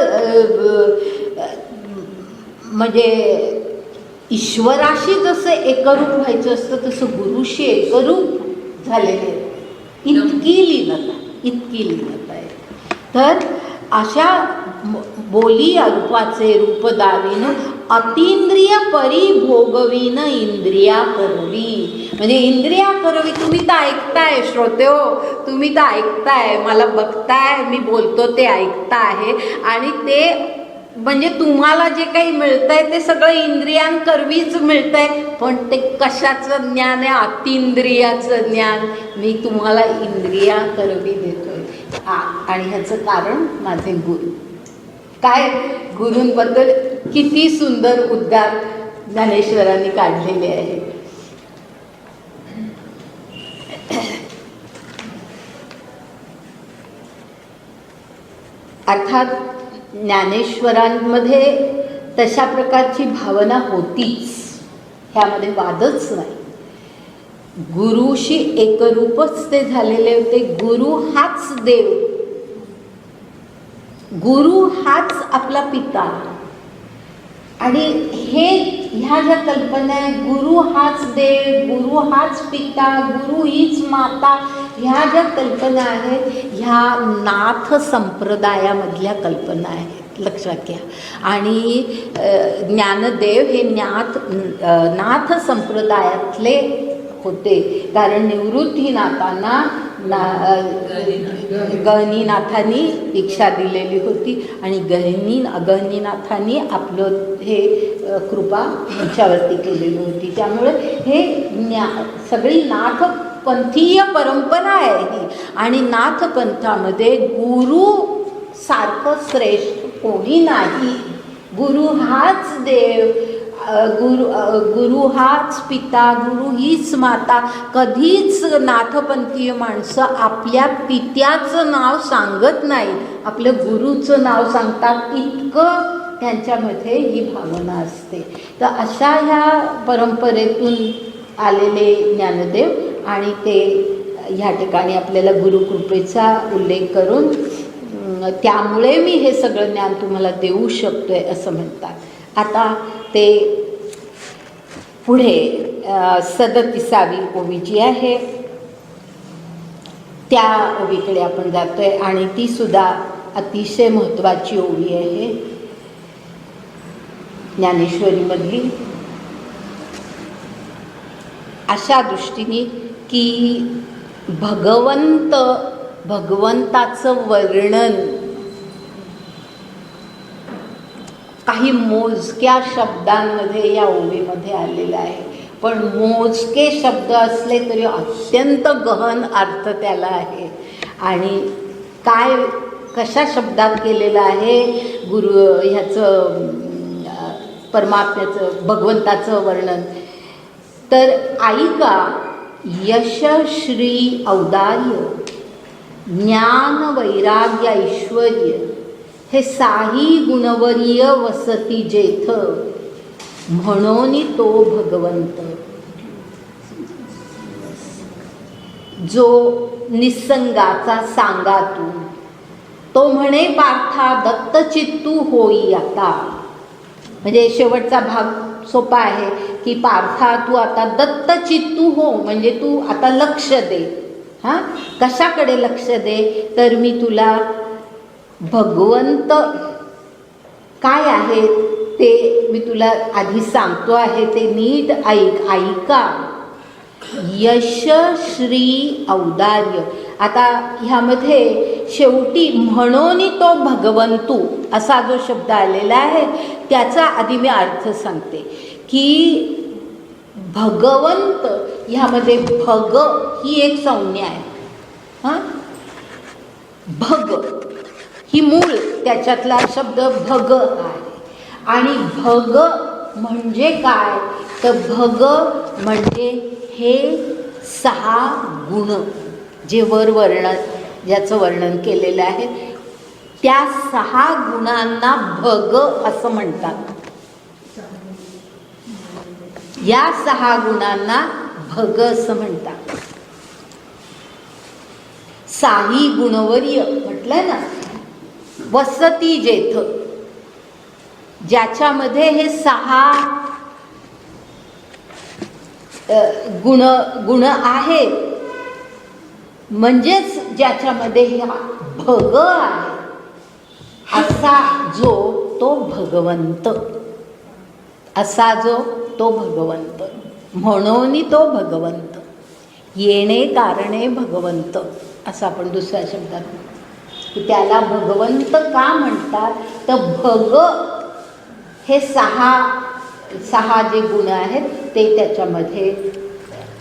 म्हणजे ईश्वराशी जसं एकरूप व्हायचं असतं तसं गुरुशी एकरूप झालेले. इतकी लीनता आहे. तर अशा बोली अरूपाचे रूप दावीन, अतींद्रिय परिभोगवीन इंद्रिया करवी. म्हणजे इंद्रिया करवी, तुम्ही तर ऐकताय श्रोते हो, तुम्ही तर ऐकताय, मला बघताय, मी बोलतो ते ऐकता आहे. आणि ते म्हणजे तुम्हाला जे काही मिळतंय ते सगळं इंद्रियांकरवीच मिळतंय. पण ते कशाचं ज्ञान आहे? अतींद्रियाचं ज्ञान मी तुम्हाला इंद्रियांकरवी देतोय. आणि ह्याचं कारण माझे गुरु. काय गुरूंबद्दल किती सुंदर उद्गार ज्ञानेश्वरांनी काढलेले आहेत. अर्थात ज्ञानेश्वरांमध्ये तशा प्रकारची भावना होतीच, ह्यामध्ये वादच नाही. गुरुशी एकरूपच ते झालेले होते. गुरु हाच देव, गुरु हाच आपला पिता. आणि ह्या ज्या कल्पना आहे, गुरु हाच देव, गुरु हाच पिता, गुरु हीच माता, ह्या ज्या कल्पना आहेत ह्या नाथ संप्रदायामधल्या कल्पना आहेत, लक्षात घ्या. आणि ज्ञानदेव हे नाथ संप्रदायातले होते. कारण निवृत्तीनाथांना गहनीनाथांनी दीक्षा दिलेली होती आणि गहनीनाथांनी आपलं हे कृपा त्यांच्यावरती केलेली होती. त्यामुळे हे सगळी नाथपंथीय परंपरा आहे ही. आणि नाथपंथामध्ये गुरु सारखं श्रेष्ठ कोणी नाही. गुरु हाच देव, गुरु हाच पिता, गुरु हीच माता. कधीच नाथपंथीय माणसं आपल्या पित्याचं नाव सांगत नाही, आपलं गुरुचं नाव सांगतात. इतकं त्यांच्यामध्ये ही भावना असते. तर अशा ह्या परंपरेतून आलेले ज्ञानदेव आणि ते ह्या ठिकाणी आपल्याला गुरुकृपेचा उल्लेख करून त्यामुळे मी हे सगळं ज्ञान तुम्हाला देऊ शकतोय असं म्हणतात. आता ते पुढे 37वी ओवी जी आहे त्या ओवीकडे आपण जातोय आणि ती सुद्धा अतिशय महत्त्वाची ओवी आहे ज्ञानेश्वरीमधली, अशा दृष्टीने की भगवंताचं वर्णन काही मोजक्या शब्दांमध्ये या ओवीमध्ये आलेलं आहे, पण मोजके शब्द असले तरी अत्यंत गहन अर्थ त्याला आहे. आणि काय कशा शब्दात केलेलं आहे गुरु ह्याचं परमात्म्याचं भगवंताचं वर्णन, तर ऐका यश श्री औदार्य ज्ञान वैराग्य ऐश्वर्य हे साही गुणवर्य वसती जेथ म्हणून तो भगवंत. जो निसंगाचा सांगा तो म्हणे पार्था दत्तचित्तू होई आता. म्हणजे शेवटचा भाग सोपा आहे की पार्था तू आता दत्तचित्तू हो, म्हणजे तू आता लक्ष दे. हां, कशाकडे लक्ष दे, तर मी तुला भगवंत काय आहे ते मी तुला आधी सांगतो आहे, ते नीट ऐका. यश श्री औदार्य. आता ह्यामध्ये शेवटी म्हणून तो भगवंतू असा जो शब्द आलेला आहे त्याचा आधी मी अर्थ सांगते की भगवंत ह्यामध्ये भग ही एक संज्ञा आहे. हां, भग ही मूळ त्याच्यातला शब्द भग आहे. आणि भग म्हणजे काय, तर भग म्हणजे हे 6 गुण जे ज्याचं वर्णन केलेलं आहे त्या 6 गुणांना भग असं म्हणतात. या 6 गुणांना भग असं म्हणतात. साही गुणवर्य म्हटलंय ना, वसती जेथ, ज्याच्यामध्ये हे 6 गुण आहेत, म्हणजेच ज्याच्यामध्ये ह्या भग आहे, असा जो तो भगवंत, असा जो तो भगवंत, म्हणून तो भगवंत, येणे कारणे भगवंत असं आपण दुसऱ्या शब्दात की त्याला भगवंत का म्हणतात, तर भग हे 6 जे गुण आहेत ते त्याच्यामध्ये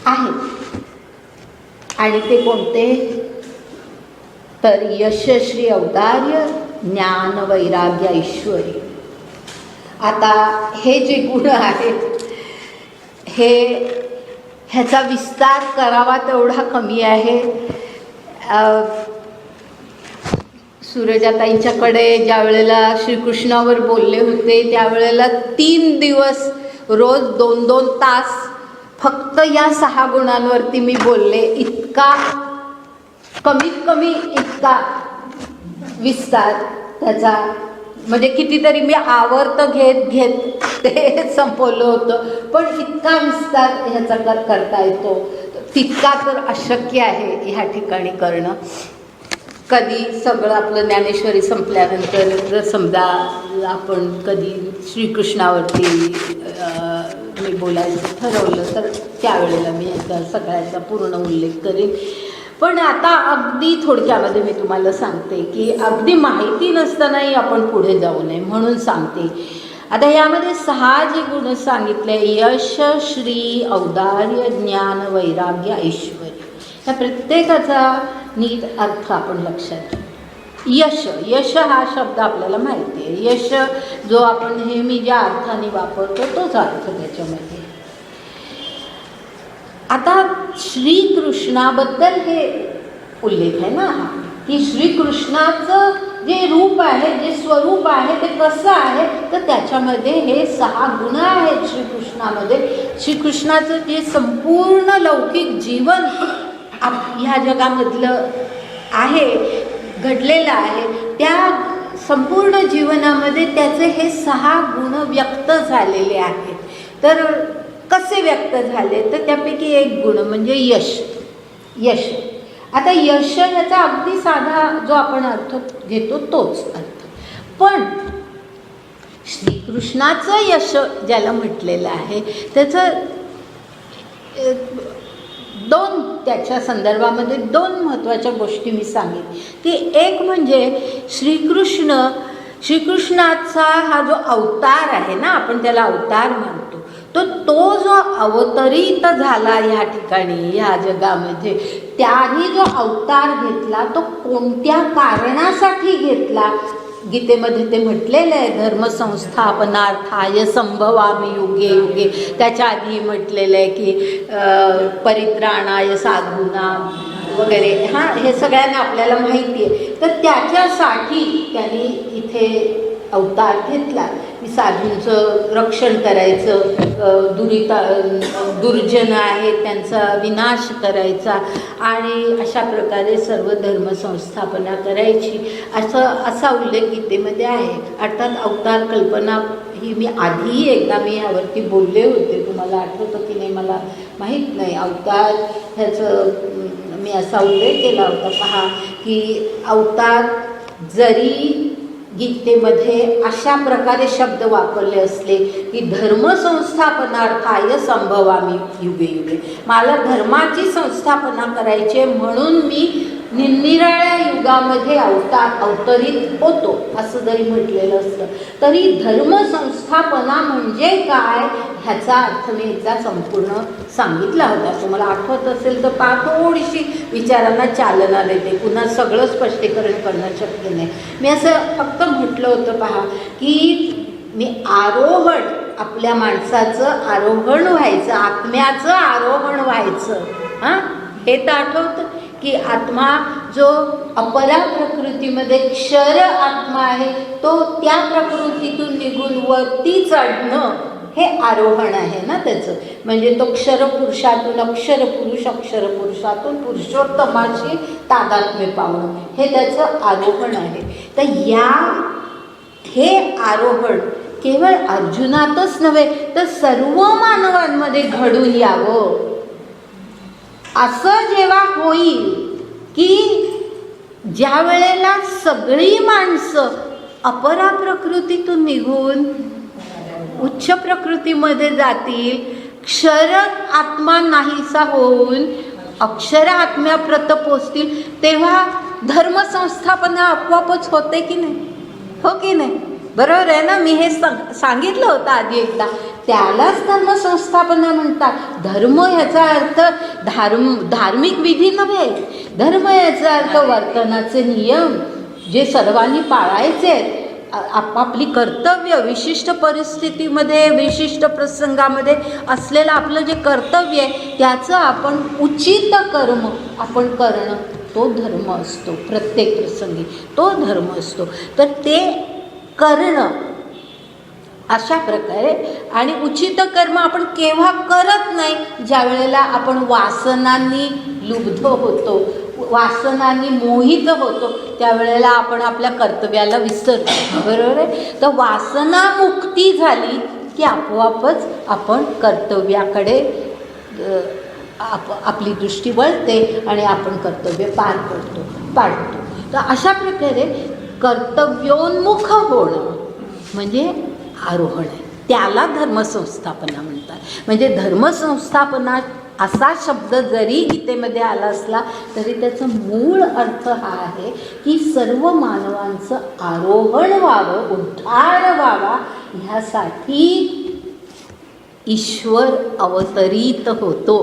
आहेत. आणि ते कोणते, तर यश श्री औदार्य ज्ञान वैराग्य ऐश्वर्य. आता हे जे गुण आहेत ह्याचा विस्तार करावा तेवढा कमी आहे. सूरजाताईंच्याकडे ज्या वेळेला श्रीकृष्णावर बोलले होते त्यावेळेला 3 दिवस रोज 2-2 तास फक्त या 6 गुणांवरती मी बोलले. इतका कमीत कमी इतका विस्तार त्याचा, म्हणजे कितीतरी मी आवर्त घेत ते संपवलं होतं, पण इतका विस्तार ह्याचा करता येतो तितका तर अशक्य आहे ह्या ठिकाणी करणं. कधी सगळं आपलं ज्ञानेश्वरी संपल्यानंतर जर समजा आपण कधी श्रीकृष्णावरती मी बोलायचं ठरवलं तर त्यावेळेला मी याचा सगळ्याचा पूर्ण उल्लेख करेन. पण आता अगदी थोडक्यामध्ये मी तुम्हाला सांगते की अगदी माहिती नसतानाही आपण पुढे जाऊ नये म्हणून सांगते. आता यामध्ये 6 जे गुण सांगितले, यश श्री औदार्य ज्ञान वैराग्य ऐश्वर्य, या प्रत्येकाचा नीट अर्थ आपण लक्षात घेऊ. यश हा शब्द आपल्याला माहिती आहे. यश जो आपण नेहमी ज्या अर्थाने वापरतो तोच अर्थ त्याच्यामध्ये. आता श्रीकृष्णाबद्दल हे उल्लेख आहे ना की श्रीकृष्णाचं जे रूप आहे, जे स्वरूप आहे ते कसं आहे, तर त्याच्यामध्ये हे 6 गुण आहेत श्रीकृष्णामध्ये. श्रीकृष्णाचं जे संपूर्ण लौकिक जीवन ह्या जगामधलं आहे, घडलेलं आहे, त्या संपूर्ण जीवनामध्ये त्याचे हे 6 गुण व्यक्त झालेले आहेत. तर कसे व्यक्त झाले तर त्यापैकी एक गुण म्हणजे यश. यश. आता यश याचा अगदी साधा जो आपण अर्थ घेतो तोच अर्थ, पण श्रीकृष्णाचं यश ज्याला म्हटलेलं आहे त्याचं त्याच्या संदर्भामध्ये दोन महत्त्वाच्या गोष्टी मी सांगेन. की एक म्हणजे श्रीकृष्णाचा हा जो अवतार आहे ना, आपण त्याला अवतार मानतो, तो जो अवतरित झाला ह्या ठिकाणी ह्या जगामध्ये, त्याने जो अवतार घेतला तो कोणत्या कारणासाठी घेतला. गीतेमध्ये ते म्हटलेलं आहे, धर्मसंस्थापनार्थाय संभवामि युगे युगे. त्याच्या आधी म्हटलेलं आहे की परित्राणाय साधूनां वगैरे. हां, हे सगळ्यांना आपल्याला माहिती आहे. तर त्याच्यासाठी त्यांनी इथे अवतार घेतला की साधूंचं रक्षण करायचं, दुर्जन आहेत त्यांचा विनाश करायचा आणि अशा प्रकारे सर्व धर्मसंस्थापना करायची, असा उल्लेख गीतेमध्ये आहे. अर्थात अवतार कल्पना ही मी आधीही एकदा मी यावरती बोलले होते, तुम्हाला आठवतं की नाही मला माहीत नाही. अवतार ह्याचं मी असा उल्लेख केला होता, पहा की अवतार जरी गीतेमध्ये अशा प्रकारे शब्द वापरले असले की धर्मसंस्थापनार्थाय संभवामि युगे युगे, मला धर्माची संस्थापना करायची म्हणून मी निरनिराळ्या युगामध्ये अवतरित होतो असं जरी म्हटलेलं असलं तरी धर्मसंस्थापना म्हणजे काय ह्याचा अर्थ मी एकदा संपूर्ण सांगितला होता. तुम्हाला आठवत असेल तर थोडीशी विचारांना चालना देते, पुन्हा सगळं स्पष्टीकरण करणं शक्य नाही. मी असं फक्त म्हटलं होतं, पहा की मी आरोहण, आपल्या माणसाचं आरोहण व्हायचं, आत्म्याचं आरोहण व्हायचं. हां, हे तर आठवतं की आत्मा जो अपरा प्रकृतीमध्ये क्षर आत्मा आहे तो त्या प्रकृतीतून निघून वरती चढणं हे आरोहण आहे ना त्याचं. म्हणजे तो क्षरपुरुषातून अक्षर पुरुष, अक्षर पुरुषातून पुरुषोत्तमाशी तादात्म्य पावणं हे त्याचं आरोहण आहे. तर हे आरोहण केवळ अर्जुनातच नव्हे तर सर्व मानवांमध्ये घडून यावं. असं जेव्हा होईल की ज्या वेळेला सगळी माणसं अपरा प्रकृतीतून निघून उच्च प्रकृतीमध्ये जातील, क्षर आत्मा नाहीसा होऊन अक्षर आत्म्याप्रत पोचतील, तेव्हा धर्मसंस्थापना आपोआपच होते की नाही? हो की नाही? बरोबर आहे ना? मी हे सांगितलं होतं आधी एकदा. त्यालाच धर्मसंस्थापना म्हणतात. धर्म ह्याचा अर्थ धार्मिक विधी नव्हे. धर्म याचा अर्थ वर्तनाचे नियम जे सर्वांनी पाळायचे आहेत. आपापली कर्तव्य विशिष्ट परिस्थितीमध्ये विशिष्ट प्रसंगामध्ये असलेलं आपलं जे कर्तव्य आहे त्याचं आपण उचित कर्म आपण करणं तो धर्म असतो. प्रत्येक प्रसंगी तो धर्म असतो. तर ते करणं अशा प्रकारे, आणि उचित कर्म आपण केव्हा करत नाही, ज्या वेळेला आपण वासनांनी लुब्ध होतो, वासनांनी मोहित होतो, त्यावेळेला आपण आपल्या कर्तव्याला विसरतो. बरोबर आहे? तर वासनामुक्ती झाली की आपोआपच आपण कर्तव्याकडे आपली दृष्टी वळते आणि आपण कर्तव्य पाडतो. तर अशा प्रकारे कर्तव्योन्मुख होणं म्हणजे आरोहण आहे. त्याला धर्मसंस्थापना म्हणतात. म्हणजे धर्मसंस्थापना असा शब्द जरी गीतेमध्ये आला असला तरी त्याचा मूळ अर्थ हा आहे की सर्व मानवांचं आरोहण व्हावं, उद्धार व्हावा, ह्यासाठी ईश्वर अवतरित होतो.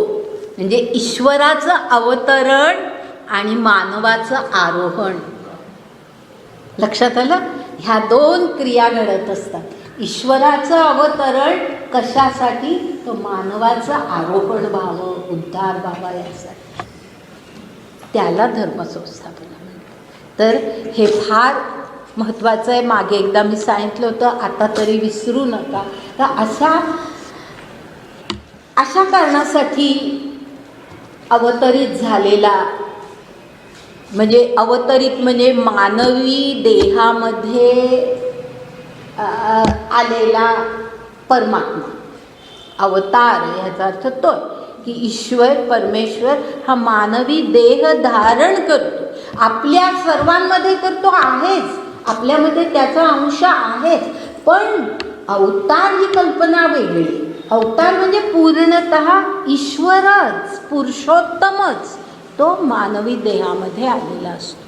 म्हणजे ईश्वराचं अवतरण आणि मानवाचं आरोहण. लक्षात आलं? ह्या दोन क्रिया घडत असतात. ईश्वराचं अवतरण कशासाठी? तर मानवाचं आरोहण व्हावं, उद्धार व्हावा यासाठी. त्याला धर्मसंस्थापना म्हणतात. तर हे फार महत्त्वाचं आहे. मागे एकदा मी सांगितलं होतं, आता तरी विसरू नका. तर अशा कारणासाठी अवतरित झालेला, म्हणजे अवतरित म्हणजे मानवी देहामध्ये आलेला परमात्मा अवतार ह्याचा अर्थ तो की ईश्वर परमेश्वर हा मानवी देह धारण करतो. आपल्या सर्वांमध्ये तर तो आहेच, आपल्यामध्ये त्याचा अंश आहेच. पण अवतार ही कल्पना वेगळी. अवतार म्हणजे पूर्णतः ईश्वरच, पुरुषोत्तमच तो मानवी देहामध्ये आलेला असतो.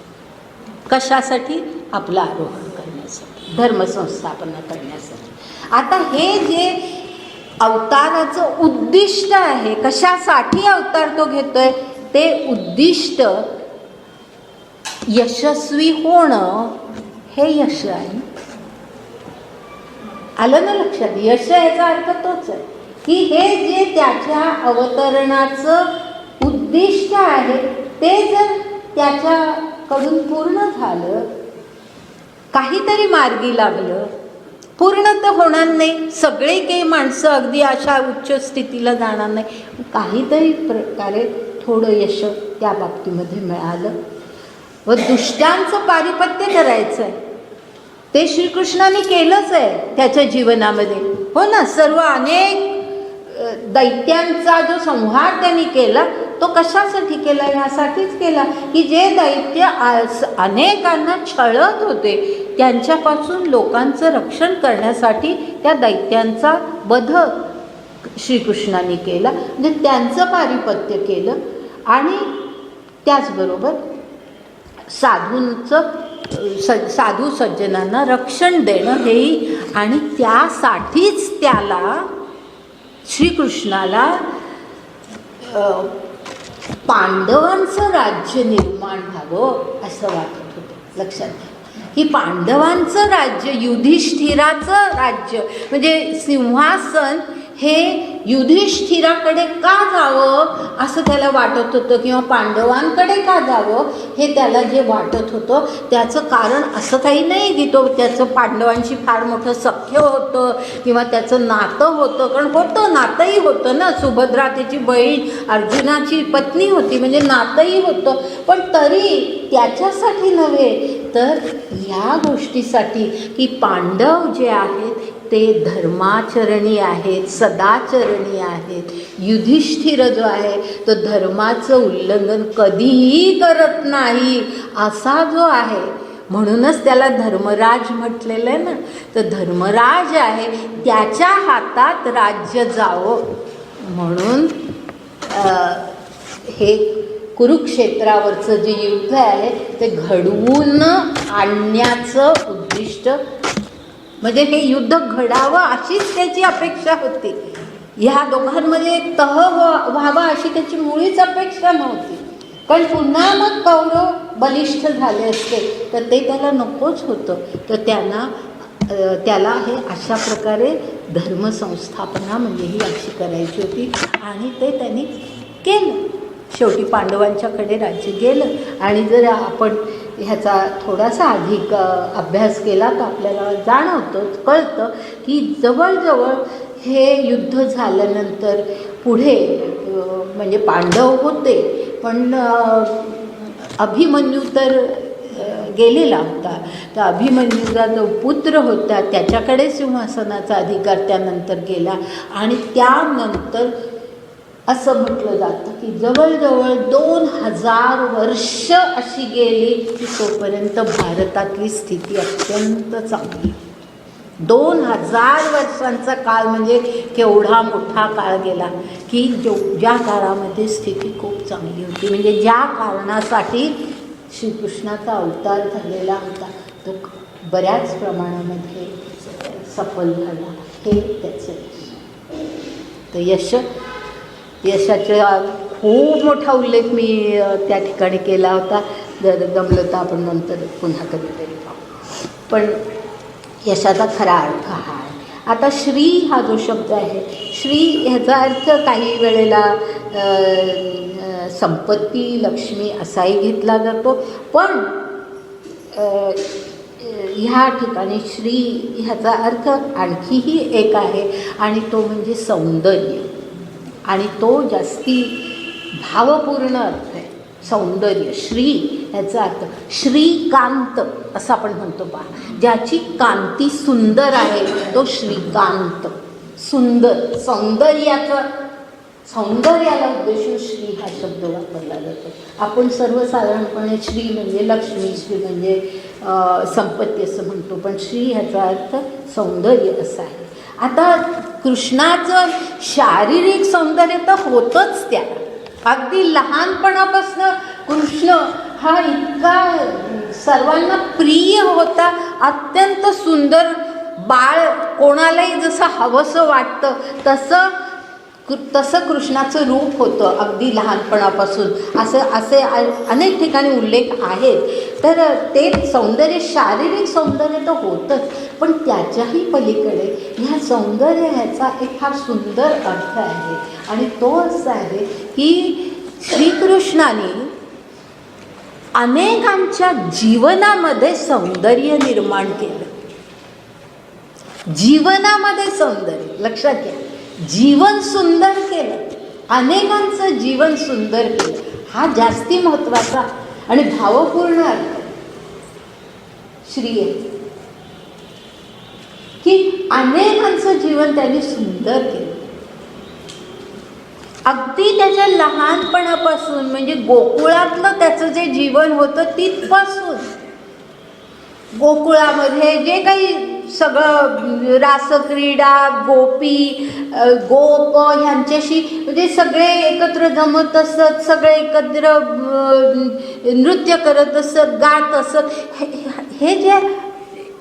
कशासाठी? आपलं आरोहण करण्यासाठी, धर्मसंस्थापना करण्यासाठी. आता हे जे अवताराचं उद्दिष्ट आहे, कशासाठी अवतार तो घेतोय, ते उद्दिष्ट यशस्वी होणं हे यश आहे. आलं ना लक्षात? यश याचा अर्थ तोच आहे की हे जे त्याच्या अवतरणाचं उद्दिष्ट आहे ते जर त्याच्याकडून पूर्ण झालं, काहीतरी मार्गी लागलं, पूर्ण तर होणार नाही, सगळे काही माणसं अगदी अशा उच्च स्थितीला जाणार नाही, काहीतरी प्रकारे थोडं यश त्या बाबतीमध्ये मिळालं व दुष्टांचं पारिपत्य करायचं आहे ते श्रीकृष्णाने केलंच आहे त्याच्या जीवनामध्ये. हो ना, सर्व अनेक दैत्यांचा जो संहार त्यांनी केला तो कशासाठी केला? यासाठीच केला की जे दैत्य अनेकांना छळत होते त्यांच्यापासून लोकांचं रक्षण करण्यासाठी त्या दैत्यांचा वध श्रीकृष्णाने केला, म्हणजे त्यांचं पारिपत्य केलं. आणि त्याचबरोबर साधू सज्जनांना रक्षण देणं हेही. आणि त्यासाठीच त्याला श्रीकृष्णाला पांडवांचं राज्य निर्माण व्हावं असं वाटत होतं. लक्षात घ्या, की पांडवांचं राज्य, युधिष्ठिराचं राज्य म्हणजे सिंहासन हे युधिष्ठिराकडे का जावं असं त्याला वाटत होतं, किंवा पांडवांकडे का जावं हे त्याला जे वाटत होतं त्याचं कारण असं काही नाही की तो त्याचं पांडवांशी फार मोठं सख्य होतं किंवा त्याचं नातं होतं. कारण होतं, नातंही होतं ना, सुभद्रा त्याची बहीण, अर्जुनाची पत्नी होती, म्हणजे नातंही होतं. पण तरी त्याच्यासाठी नव्हे तर ह्या गोष्टीसाठी की पांडव जे आहेत ते धर्माचरणी आहेत, सदाचरणी आहेत. युधिष्ठिर जो आहे तो धर्माचं उल्लंघन कधीही करत नाही असा जो आहे, म्हणूनच त्याला धर्मराज म्हटलेलं आहे ना. तर धर्मराज आहे, त्याच्या हातात राज्य जावं म्हणून हे कुरुक्षेत्रावरचं जे युद्ध आहे ते घडवून आणण्याचं उद्दिष्ट, म्हणजे हे युद्ध घडावं अशीच त्याची अपेक्षा होती. ह्या दोघांमध्ये तह व्हावा अशी त्याची मुळीच अपेक्षा नव्हती. कारण पुन्हा मग कौरव बलिष्ठ झाले असते तर ते त्याला नकोच होतं. तर त्याला हे अशा प्रकारे धर्मसंस्थापना म्हणजे ही अशी करायची होती आणि ते त्यांनी केलं. शेवटी पांडवांच्याकडे राज्य गेलं. आणि जर आपण ह्याचा थोडासा अधिक अभ्यास केला तर आपल्याला जाणवतं, कळतं की जवळजवळ हे युद्ध झाल्यानंतर पुढे म्हणजे पांडव होते पण अभिमन्यू तर गेलेला होता. तर अभिमन्यूचा जो पुत्र होता त्याच्याकडे सिंहासनाचा अधिकार त्यानंतर गेला. आणि त्यानंतर असं म्हटलं जातं की जवळजवळ 2000 वर्ष अशी गेली की तोपर्यंत भारतातली स्थिती अत्यंत चांगली. 2000 वर्षांचा काळ म्हणजे केवढा मोठा काळ गेला की ज्या काळामध्ये स्थिती खूप चांगली होती. म्हणजे ज्या कारणासाठी श्रीकृष्णाचा अवतार झालेला होता तो बऱ्याच प्रमाणामध्ये सफल झाला. हे त्याचं तर यशाचा खूप मोठा उल्लेख मी त्या ठिकाणी केला होता. जर जमलं तर आपण नंतर पुन्हा कधीतरी पाहू. पण यशाचा खरा अर्थ हा आहे. आता श्री हा जो शब्द आहे, श्री ह्याचा अर्थ काही वेळेला संपत्ती, लक्ष्मी असाही घेतला जातो. पण ह्या ठिकाणी श्री ह्याचा अर्थ आणखीही एक आहे आणि तो म्हणजे सौंदर्य. आणि तो जास्ती भावपूर्ण अर्थ आहे. सौंदर्य, श्री ह्याचा अर्थ श्रीकांत असं आपण म्हणतो पहा. ज्याची कांती सुंदर आहे तो श्रीकांत. सुंदर, सौंदर्याला उद्देशून श्री हा शब्द वापरला जातो. आपण सर्वसाधारणपणे श्री म्हणजे लक्ष्मी, श्री म्हणजे संपत्ती असं म्हणतो, पण श्री ह्याचा अर्थ सौंदर्य असा आहे. आता कृष्णाचं शारीरिक सौंदर्य तर होतंच त्याला. अगदी लहानपणापासून कृष्ण हा इतका सर्वांना प्रिय होता, अत्यंत सुंदर बाळ, कोणालाही जसं हवंसं वाटतं तसं कृष्णाचं रूप होतं अगदी लहानपणापासून. असे अनेक ठिकाणी उल्लेख आहेत. तर ते सौंदर्य, शारीरिक सौंदर्य तर होतंच, पण त्याच्याही पलीकडे ह्या सौंदर्य ह्याचा एक फार सुंदर अर्थ आहे. आणि तो असा आहे की श्रीकृष्णाने अनेकांच्या जीवनामध्ये सौंदर्य निर्माण केलं. जीवनामध्ये सौंदर्य, लक्षात घ्या, जीवन सुंदर केलं, अनेकांचं जीवन सुंदर केलं. हा जास्ती महत्त्वाचा आणि भावपूर्ण अर्थ श्री आहे की अनेकांचं जीवन त्यांनी सुंदर केलं. अगदी त्याच्या लहानपणापासून, म्हणजे गोकुळातलं त्याचं जे जीवन होतं तिथपासून गोकुळामध्ये जे काही सगळं रासक्रीडा, गोपी, गोप ह्यांच्याशी म्हणजे सगळे एकत्र जमत असत, सगळे एकत्र नृत्य करत असत, गात असत.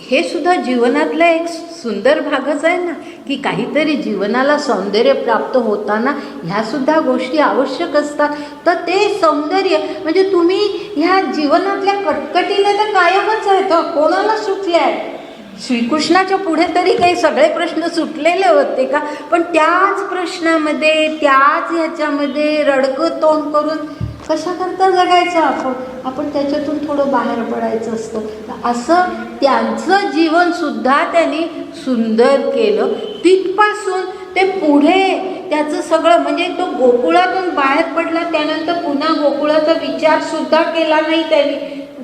हे सुद्धा जीवनातला एक सुंदर भागच आहे ना, की काहीतरी जीवनाला सौंदर्य प्राप्त होताना ह्यासुद्धा गोष्टी आवश्यक असतात. तर ते सौंदर्य म्हणजे तुम्ही ह्या जीवनातल्या कटकटीने तर कायमच आहेत, कोणाला सुटले आहेत. श्रीकृष्णाच्या पुढे तरी काही सगळे प्रश्न सुटलेले होते का? पण त्याच प्रश्नामध्ये, त्याच ह्याच्यामध्ये रडकं तोंड करून कशा करता जगायचं आपण त्याच्यातून थोडं बाहेर पडायचं असतं. असं त्यांचं जीवनसुद्धा त्यांनी सुंदर केलं. तिथपासून ते पुढे त्याचं सगळं, म्हणजे तो गोकुळातून बाहेर पडला त्यानंतर पुन्हा गोकुळाचा विचारसुद्धा केला नाही त्यांनी.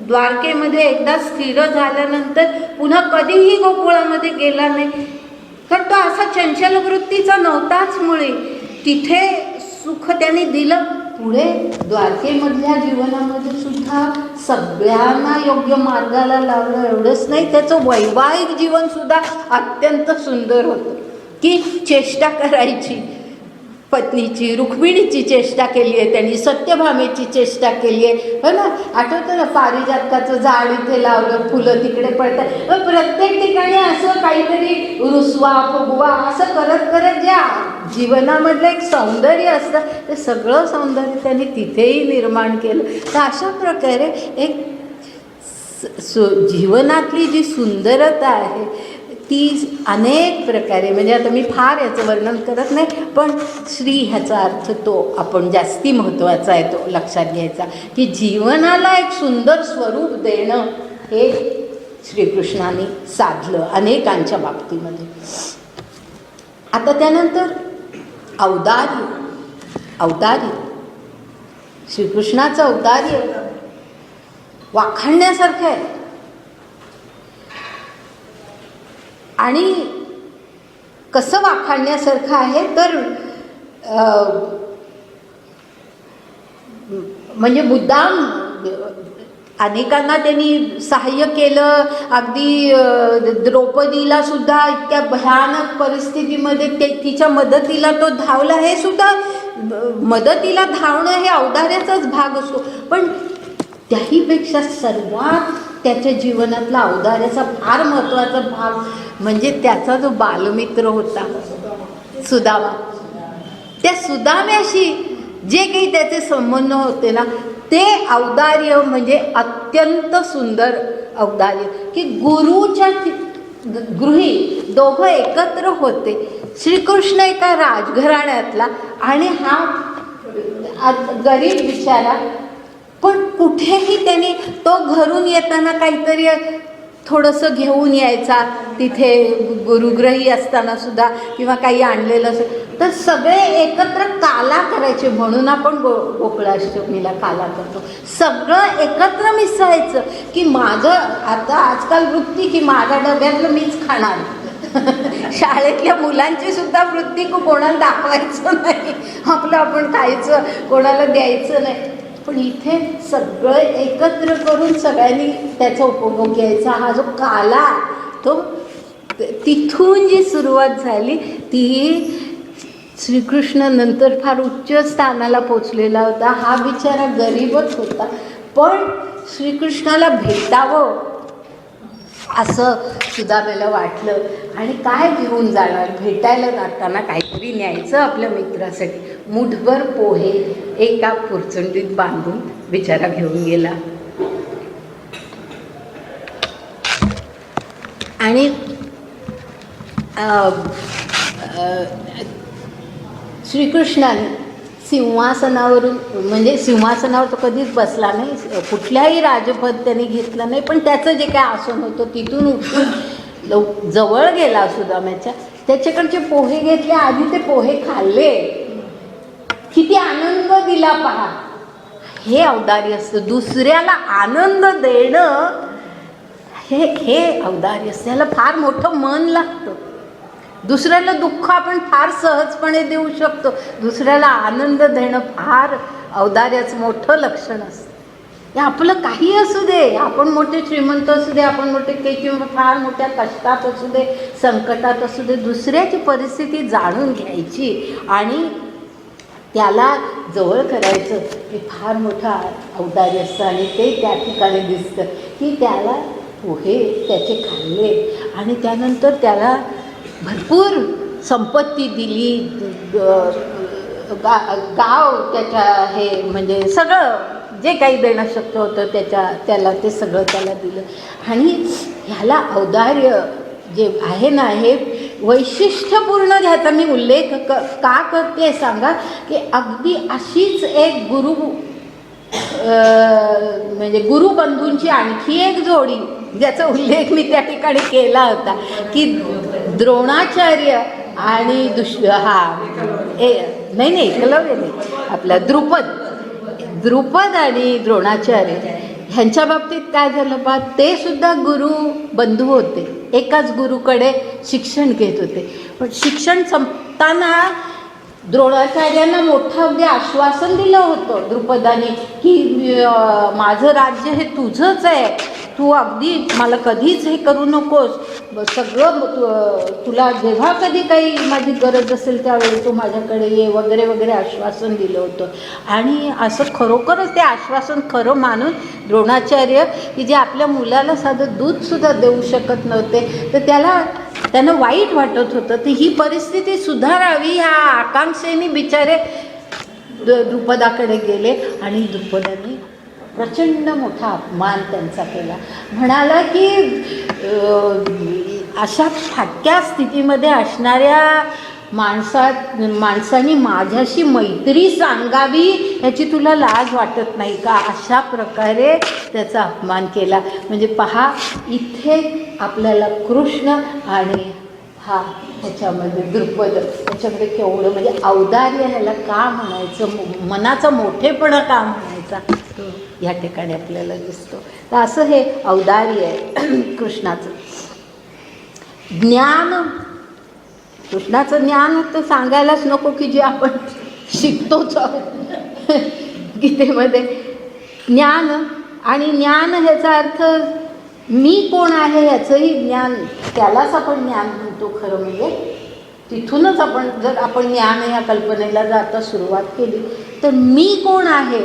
द्वारकेमध्ये एकदा स्थिर झाल्यानंतर पुन्हा कधीही गोकुळामध्ये गेला नाही, कारण तो असा चंचल वृत्तीचा नव्हताच. मुळे तिथे सुख त्यांनी दिलं. पुढे द्वारकेमधल्या जीवनामध्ये सुद्धा सगळ्यांना योग्य मार्गाला लावलं. एवढंच नाही, त्याचं वैवाहिक जीवनसुद्धा अत्यंत सुंदर होतं, की चेष्टा करायची पत्नीची, रुक्मिणीची चेष्टा केली आहे त्यांनी, सत्यभामेची चेष्टा केली आहे, हो ना. आठवतं ना, पारिजातकाचं झाड इथे लावलं, फुलं तिकडे पडतात. प्रत्येक ठिकाणी असं काहीतरी रुसवा फुगवा असं करत करत ज्या जीवनामधलं एक सौंदर्य असतं ते सगळं सौंदर्य त्यांनी तिथेही निर्माण केलं. तर अशा प्रकारे एक जीवनातली जी सुंदरता आहे ती अनेक प्रकारे, म्हणजे आता मी फार याचं वर्णन करत नाही, पण श्री ह्याचा अर्थ तो आपण जास्ती महत्त्वाचा आहे तो लक्षात घ्यायचा, की जीवनाला एक सुंदर स्वरूप देणं हे श्रीकृष्णाने साधलं अनेकांच्या बाबतीमध्ये. आता त्यानंतर औदार्य श्रीकृष्णाचं औदार्य वाखाणण्यासारखं आहे. आणि कसं वाखाणण्यासारखं आहे तर म्हणजे मुद्दाम अनेकांना त्यांनी सहाय्य केलं. अगदी द्रौपदीला सुद्धा इतक्या भयानक परिस्थितीमध्ये तिच्या मदतीला तो धावला. हे सुद्धा मदतीला धावणं हे औदार्याचाच भाग असतो. पण त्याहीपेक्षा सर्वात त्याच्या जीवनातला औदार्याचा फार महत्त्वाचा भाग म्हणजे त्याचा जो बालमित्र होता सुदामा. त्या सुदाम्याशी जे काही त्याचे संबंध होते ना, ते औदार्य म्हणजे अत्यंत सुंदर औदार्य, की गुरुच्या गृही दोघं एकत्र होते. श्रीकृष्ण एका राजघराण्यातला आणि हा गरीब बिचारा, पण कुठेही त्यांनी तो घरून येताना काहीतरी थोडंसं घेऊन यायचा. तिथे गुरुग्रही असताना सुद्धा किंवा काही आणलेलं असेल तर सगळे एकत्र काला करायचे. म्हणून आपण गोकुळाष्टमीला काला करतो. सगळं एकत्र मिसळायचं, की माझं आता आजकाल वृत्ती की माझ्या डब्यातलं मीच खाणार, शाळेतल्या मुलांची सुद्धा वृत्ती कोणाला दाखवायचं नाही, आपलं आपण खायचं, कोणाला द्यायचं नाही. पण इथे सगळं एकत्र करून सगळ्यांनी त्याचा उपभोग घ्यायचा. हा जो काला, तो तिथून जी सुरुवात झाली ती श्रीकृष्ण नंतर फार उच्च स्थानाला पोचलेला होता. हा बिचारा गरीबच होता, पण श्रीकृष्णाला भेटावं असं सुदामेला वाटलं. आणि काय घेऊन जाणार, भेटायला जाताना काहीतरी न्यायचं आपल्या मित्रासाठी. मुठभर पोहे एका पुरचंडीत बांधून बिचारा घेऊन गेला. आणि श्रीकृष्णाने सिंहासनावरून, म्हणजे सिंहासनावर तो कधीच बसला नाही, कुठल्याही राजपद त्याने घेतलं नाही, पण त्याचं जे काय आसन होतं तिथून उठून जवळ गेला सुदाम्याच्या, त्याच्याकडचे पोहे घेतले, आधी ते पोहे खाल्ले, किती आनंद दिला पहा. हे औदार्य असतं, दुसऱ्याला आनंद देणं हे औदार्य असतं. याला फार मोठं मन लागतं. दुसऱ्याला दुःख आपण फार सहजपणे देऊ शकतो, दुसऱ्याला आनंद देणं फार औदार्याचं मोठं लक्षण असतं. हे आपलं काही असू दे, आपण मोठे श्रीमंत असू दे, आपण मोठे किंवा फार मोठ्या कष्टात असू दे, संकटात असू दे, दुसऱ्याची परिस्थिती जाणून घ्यायची आणि त्याला जवळ करायचं, हे फार मोठं औदार्य असतं. आणि ते त्या ठिकाणी दिसतं की त्याला पोहे त्याचे खाल्ले आणि त्यानंतर त्याला भरपूर संपत्ती दिली, गाव त्याच्या, हे म्हणजे सगळं जे काही देणं शक्य होतं त्याला ते सगळं त्याला दिलं. आणि ह्याला औदार्य जे आहे ना, हे वैशिष्ट्यपूर्ण ह्याचा मी उल्लेख का करते सांगा, की अगदी अशीच एक म्हणजे गुरुबंधूंची आणखी एक जोडी ज्याचा उल्लेख मी त्या ठिकाणी केला होता, की द्रोणाचार्य आणि नाही एकलव्य नाही, आपला द्रुपद आणि द्रोणाचार्य ह्यांच्या बाबतीत काय झालं बा, ते सुद्धा गुरु बंधू होते, एकाच गुरुकडे शिक्षण घेत होते. पण शिक्षण संपताना द्रोणाचार्यांना मोठं अगदी आश्वासन दिलं होतं द्रुपदाने, की माझं राज्य हे तुझंच आहे, तू अगदी मला कधीच हे करू नकोस, सगळं तुला जेव्हा कधी काही माझी गरज असेल त्यावेळी तू माझ्याकडे ये वगैरे वगैरे आश्वासन दिलं होतं. आणि असं खरोखरच ते आश्वासन खरं मानून द्रोणाचार्य, की जे आपल्या मुलाला साधं दूधसुद्धा देऊ शकत नव्हते, तर त्यांना वाईट वाटत होतं. तर ही परिस्थिती सुधारावी ह्या आकांक्षेने बिचारे द्रुपदाकडे गेले आणि द्रुपदाने प्रचंड मोठा अपमान त्यांचा केला. म्हणाला की अशा फाटक्या स्थितीमध्ये असणाऱ्या माणसांनी माझ्याशी मैत्री सांगावी याची तुला लाज वाटत नाही का, अशा प्रकारे त्याचा अपमान केला. म्हणजे पहा, इथे आपल्याला कृष्ण आणि हा ह्याच्यामध्ये द्रुपद, त्याच्यामध्ये केवढं म्हणजे औदार्य ह्याला का म्हणायचं, मनाचा मोठेपणा का म्हणायचा, तो या ठिकाणी आपल्याला दिसतो. तर असं हे औदार्य आहे कृष्णाचं. ज्ञान, कृष्णाचं ज्ञान तर सांगायलाच नको, की जे आपण शिकतोच आहोत गीतेमध्ये. ज्ञान आणि ज्ञान ह्याचा अर्थ मी कोण आहे याचंही ज्ञान, त्यालाच आपण ज्ञान म्हणतो खरं. म्हणजे तिथूनच आपण, जर आपण ज्ञान या कल्पनेला जाता सुरुवात केली तर मी कोण आहे,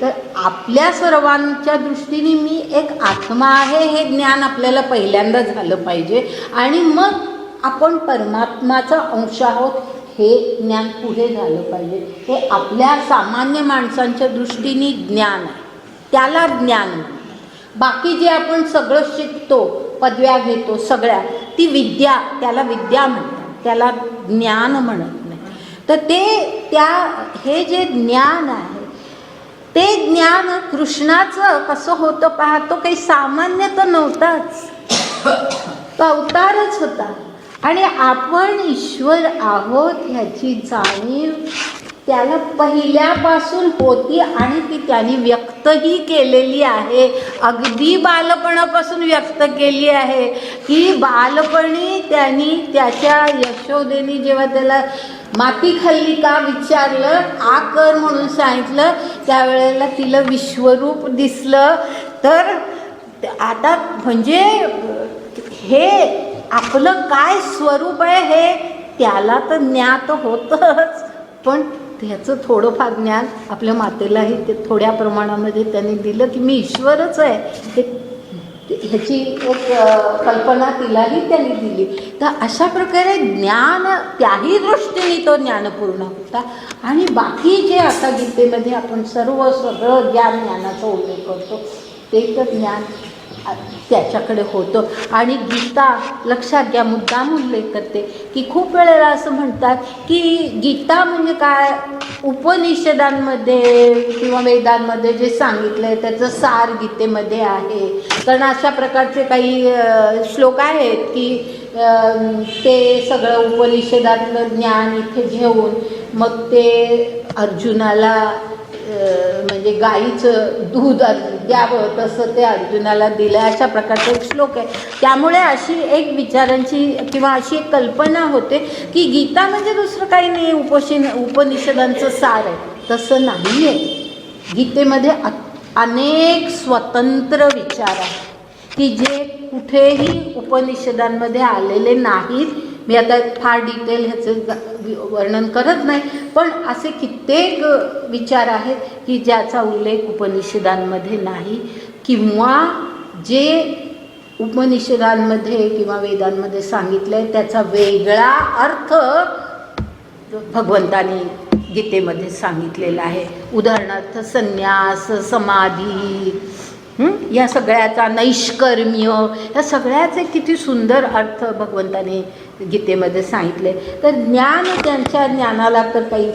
तर आपल्या सर्वांच्या दृष्टीने मी एक आत्मा आहे हे ज्ञान आपल्याला पहिल्यांदा झालं पाहिजे. आणि मग आपण परमात्माचा अंश आहोत हे ज्ञान पुढे झालं पाहिजे. हे आपल्या सामान्य माणसांच्या दृष्टीने ज्ञान आहे, त्याला ज्ञान म्हणतात. बाकी जे आपण सगळं शिकतो, पदव्या घेतो सगळ्या, ती विद्या, त्याला विद्या म्हणतात, त्याला ज्ञान म्हणत नाही. तर हे जे ज्ञान आहे ते ज्ञान कृष्णाचं कसं होतं पहा, तो काही सामान्य तर नव्हताच, तो अवतारच होता. आणि आपण ईश्वर आहोत ह्याची जाणीव त्याला पहिल्यापासून होती आणि ती त्यांनी व्यक्तही केलेली आहे. अगदी बालपणापासून व्यक्त केली आहे की बालपणी त्यांनी त्याच्या यशोदेनी जेव्हा त्याला माती खाल्ली का विचारलं, आ कर म्हणून सांगितलं, त्यावेळेला तिला विश्वरूप दिसलं. तर आता म्हणजे हे आपलं काय स्वरूप आहे हे त्याला तर ज्ञात होतंच, पण ह्याचं थोडंफार ज्ञान आपल्या मातेलाही ते थोड्या प्रमाणामध्ये त्यांनी दिलं की मी ईश्वरच आहे ह्याची एक कल्पना तिलाही त्यांनी दिली. तर अशा प्रकारे ज्ञान त्याही दृष्टीने तो ज्ञानपूर्ण होता. आणि बाकी जे आता गीतेमध्ये आपण सगळं ज्ञानाचा उल्लेख करतो ते तर ज्ञान त्याच्याकडे होतं. आणि गीता लक्षात घ्या, मुद्दाम उल्लेख करते की खूप वेळेला असं म्हणतात की गीता म्हणजे काय, उपनिषदांमध्ये किंवा वेदांमध्ये जे सांगितलं आहे त्याचं सार गीतेमध्ये आहे. कारण अशा प्रकारचे काही श्लोक आहेत की ते सगळं उपनिषदातलं ज्ञान इथे घेऊन मग ते अर्जुनाला म्हणजे गाईचं दूध द्यावं तसं ते अर्जुनाला दिलं, अशा प्रकारचा एक श्लोक आहे. त्यामुळे अशी एक विचारांची किंवा अशी एक कल्पना होते की गीता म्हणजे दुसरं काही नाही, उपनिषदांचं सार आहे. तसं नाही आहे. गीतेमध्ये अनेक स्वतंत्र विचार आहेत की जे कुठेही उपनिषदांमध्ये आलेले नाहीत. मी आता फार डिटेल ह्याचं वर्णन करत नाही, पण असे कित्येक विचार आहेत की ज्याचा उल्लेख उपनिषदांमध्ये नाही, किंवा जे उपनिषदांमध्ये किंवा वेदांमध्ये सांगितलं आहे त्याचा वेगळा अर्थ भगवंतानी गीतेमध्ये सांगितलेला आहे. उदाहरणार्थ संन्यास, समाधी, या सगळ्याचा नैष्कर्म्य, या सगळ्याचे किती सुंदर अर्थ भगवंताने गीतेमध्ये सांगितले. तर ज्ञान, त्यांच्या ज्ञानाला तर काही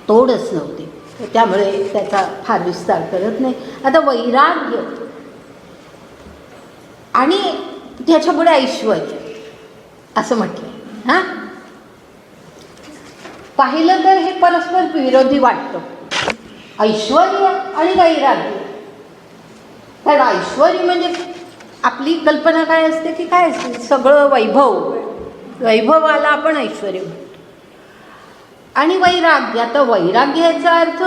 तोडच नव्हती, त्यामुळे त्याचा फार विस्तार करत नाही. आता वैराग्य आणि त्याच्यापुढे ऐश्वर्य असं म्हटलं. हां, पाहिलं तर हे परस्पर विरोधी वाटतं, ऐश्वर्य आणि वैराग्य. कारण ऐश्वर्य म्हणजे आपली कल्पना काय असते की काय असते, सगळं वैभवाला आपण ऐश्वर्य म्हणतो. आणि वैराग्य, आता वैराग्य याचा अर्थ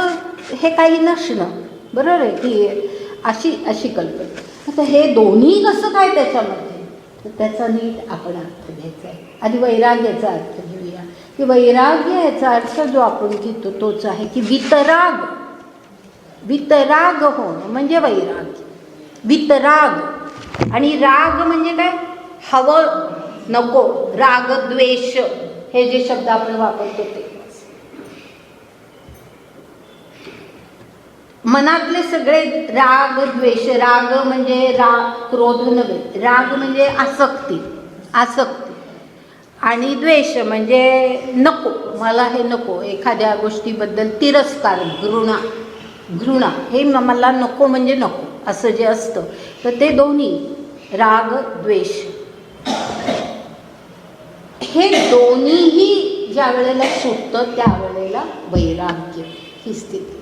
हे काही नसणं, बरोबर आहे की अशी कल्पना. आता हे दोन्ही कसं काय त्याच्यामध्ये, तर त्याचा नीट आपण अर्थ घ्यायचा आहे. आधी वैराग्याचा अर्थ घेऊया की वैराग्य याचा अर्थ जो आपण घेतो तोच आहे की वितराग होणं म्हणजे वैराग्य. वितराग आणि राग म्हणजे काय, हवं नको, राग द्वेष हे जे शब्द आपण वापरतो ते. मनातले सगळे राग द्वेष, राग म्हणजे क्रोध नव्हे, राग म्हणजे आसक्ती आणि द्वेष म्हणजे नको, मला हे नको, एखाद्या गोष्टीबद्दल तिरस्कार, घृणा, हे मला नको म्हणजे नको असं जे असतं. तर ते दोन्ही राग द्वेष हे दोन्हीही ज्या वेळेला सुटतं त्यावेळेला वैराग्य ही स्थिती.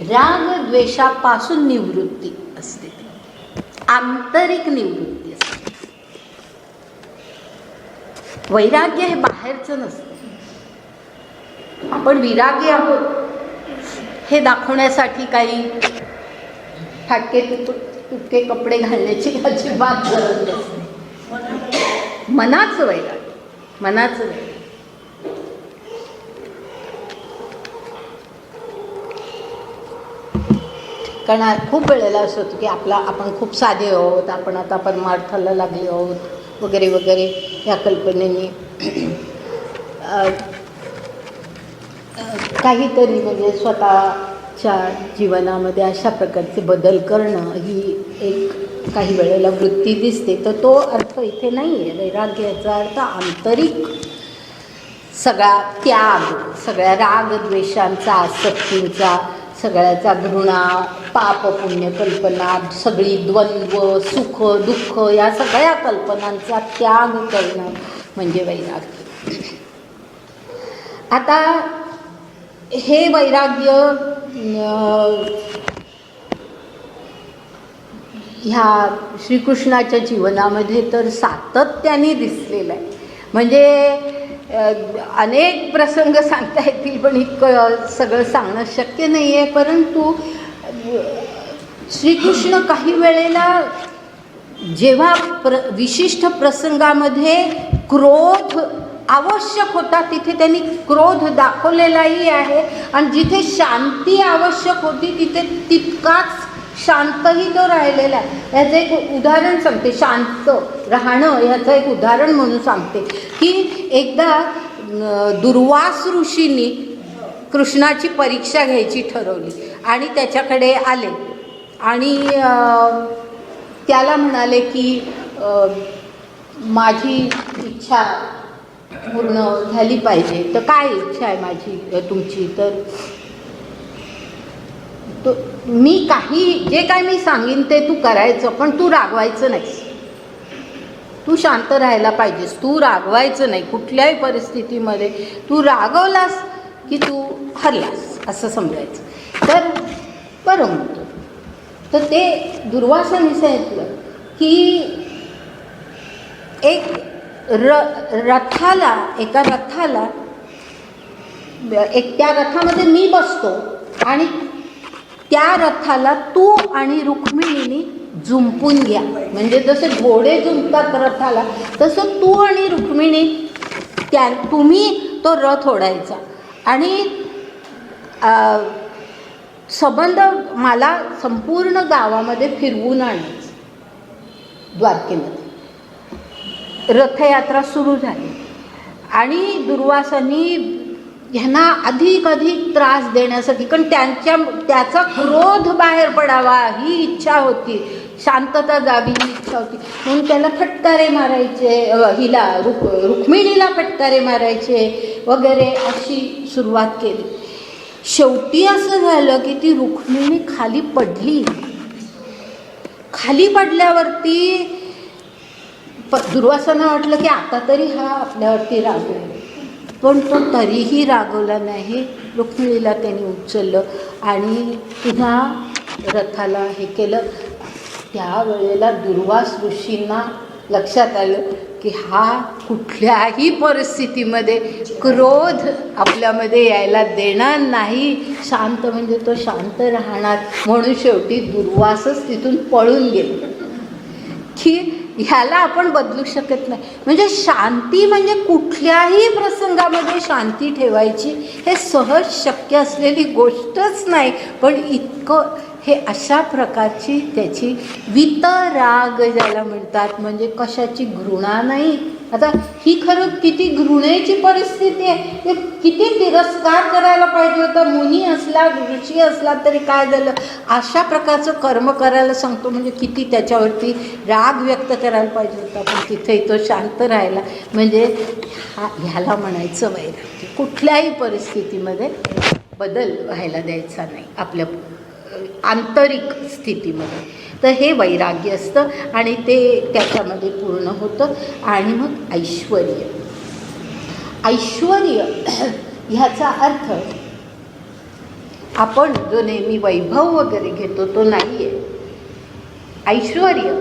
राग द्वेषापासून निवृत्ती असते, आंतरिक निवृत्ती असते. वैराग्य हे बाहेरचं नसतं. आपण विरागी आहोत हे दाखवण्यासाठी काही फाटके तुटके कपडे घालण्याची अजिबात गरज नसते. मनाचं वैराग्य. कारण खूप वेळेला असं होतं की आपण खूप साधे आहोत, आपण आता परमार्थाला लागले आहोत वगैरे वगैरे, या कल्पनेने काहीतरी म्हणजे स्वतःच्या जीवनामध्ये अशा प्रकारचे बदल करणं ही एक काही वेळेला वृत्ती दिसते. तर तो अर्थ इथे नाही आहे. वैराग्याचा अर्थ आंतरिक सगळा त्याग, सगळ्या राग द्वेषांचा, आसक्तींचा, सगळ्याचा घृणा, पाप पुण्य कल्पना, सगळी द्वंद्व, सुख दुःख, या सगळ्या कल्पनांचा त्याग करणं म्हणजे वैराग्य. आता हे वैराग्य ह्या श्रीकृष्णाच्या जीवनामध्ये तर सातत्याने दिसलेलं आहे. म्हणजे अनेक प्रसंग सांगता येतील, पण इतकं सगळं सांगणं शक्य नाही आहे. परंतु श्रीकृष्ण काही वेळेला जेव्हा विशिष्ट प्रसंगामध्ये क्रोध आवश्यक होता तिथे त्यांनी क्रोध दाखवलेलाही आहे, आणि जिथे शांती आवश्यक होती तिथे तितकाच शांतही तो राहिलेला आहे. याचं एक उदाहरण सांगते, शांत राहणं याचं एक उदाहरण म्हणून सांगते की एकदा दुर्वास ऋषींनी कृष्णाची परीक्षा घ्यायची ठरवली आणि त्याच्याकडे आले आणि त्याला म्हणाले की माझी इच्छा पूर्ण झाली पाहिजे. तर काय इच्छा आहे माझी तुमची? तर तो मी जे काय मी सांगीन ते तू करायचं, पण तू रागवायचं नाहीस, तू शांत राहायला पाहिजेस, तू रागवायचं नाही कुठल्याही परिस्थितीमध्ये. तू रागवलास की तू हरलास असं समजायचं. तर बरं म्हणतो. तर ते दुर्वासाने सांगितलं की एका रथाला त्या रथामध्ये मी बसतो आणि त्या रथाला तू आणि रुक्मिणीने जुंपून घ्या. म्हणजे जसं घोडे जुंपतात रथाला, तसं तू आणि रुक्मिणी तुम्ही तो रथ ओढायचा आणि संबंध मला संपूर्ण गावामध्ये फिरवून आणायचं. द्वारकेमध्ये रथयात्रा सुरू झाली आणि दुर्वासांनी ह्यांना अधिक त्रास देण्यासाठी, कारण त्याचा क्रोध बाहेर पडावा ही इच्छा होती, शांतता जावी ही इच्छा होती, म्हणून त्याला फटकारे मारायचे, हिला रुक्मिणीला फटकारे मारायचे वगैरे अशी सुरुवात केली. शेवटी असं झालं की ती रुक्मिणी खाली पडली. खाली पडल्यावरती दुर्वासांना वाटलं की आता तरी हा आपल्यावरती रागवेल, पण तो तरीही रागवला नाही. रुक्मिणीला त्यांनी उचललं आणि पुन्हा रथाला हे केलं. त्यावेळेला दुर्वास ऋषींना लक्षात आलं की हा कुठल्याही परिस्थितीमध्ये क्रोध आपल्यामध्ये यायला देणार नाही, शांत म्हणजे तो शांत राहणार. म्हणून शेवटी दुर्वासच तिथून पळून गेले की ह्याला आपण बदलू शकत नाही. म्हणजे शांती म्हणजे कुठल्याही प्रसंगामध्ये शांती ठेवायची हे सहज शक्य असलेली गोष्टच नाही, पण इतकं हे अशा प्रकारची त्याची वितराग ज्याला म्हणतात, म्हणजे कशाची घृणा नाही. आता ही खरं किती घृणेची परिस्थिती आहे. ते किती तिरस्कार करायला पाहिजे होता. मुनी असला ऋषी असला तरी काय झालं, अशा प्रकारचं कर्म करायला सांगतो म्हणजे किती त्याच्यावरती राग व्यक्त करायला पाहिजे होता. पण तिथेही तो शांत राहिला. म्हणजे ह्याला म्हणायचं वैराग्य. कुठल्याही परिस्थितीमध्ये बदल व्हायला द्यायचा नाही आपल्या आंतरिक स्थितीमध्ये. तर हे वैराग्य असतं आणि ते त्याच्यामध्ये पूर्ण होतं. आणि मग ऐश्वर्य. ऐश्वर्य ह्याचा अर्थ आपण जो नेहमी वैभव वगैरे घेतो तो नाही आहे. ऐश्वर्य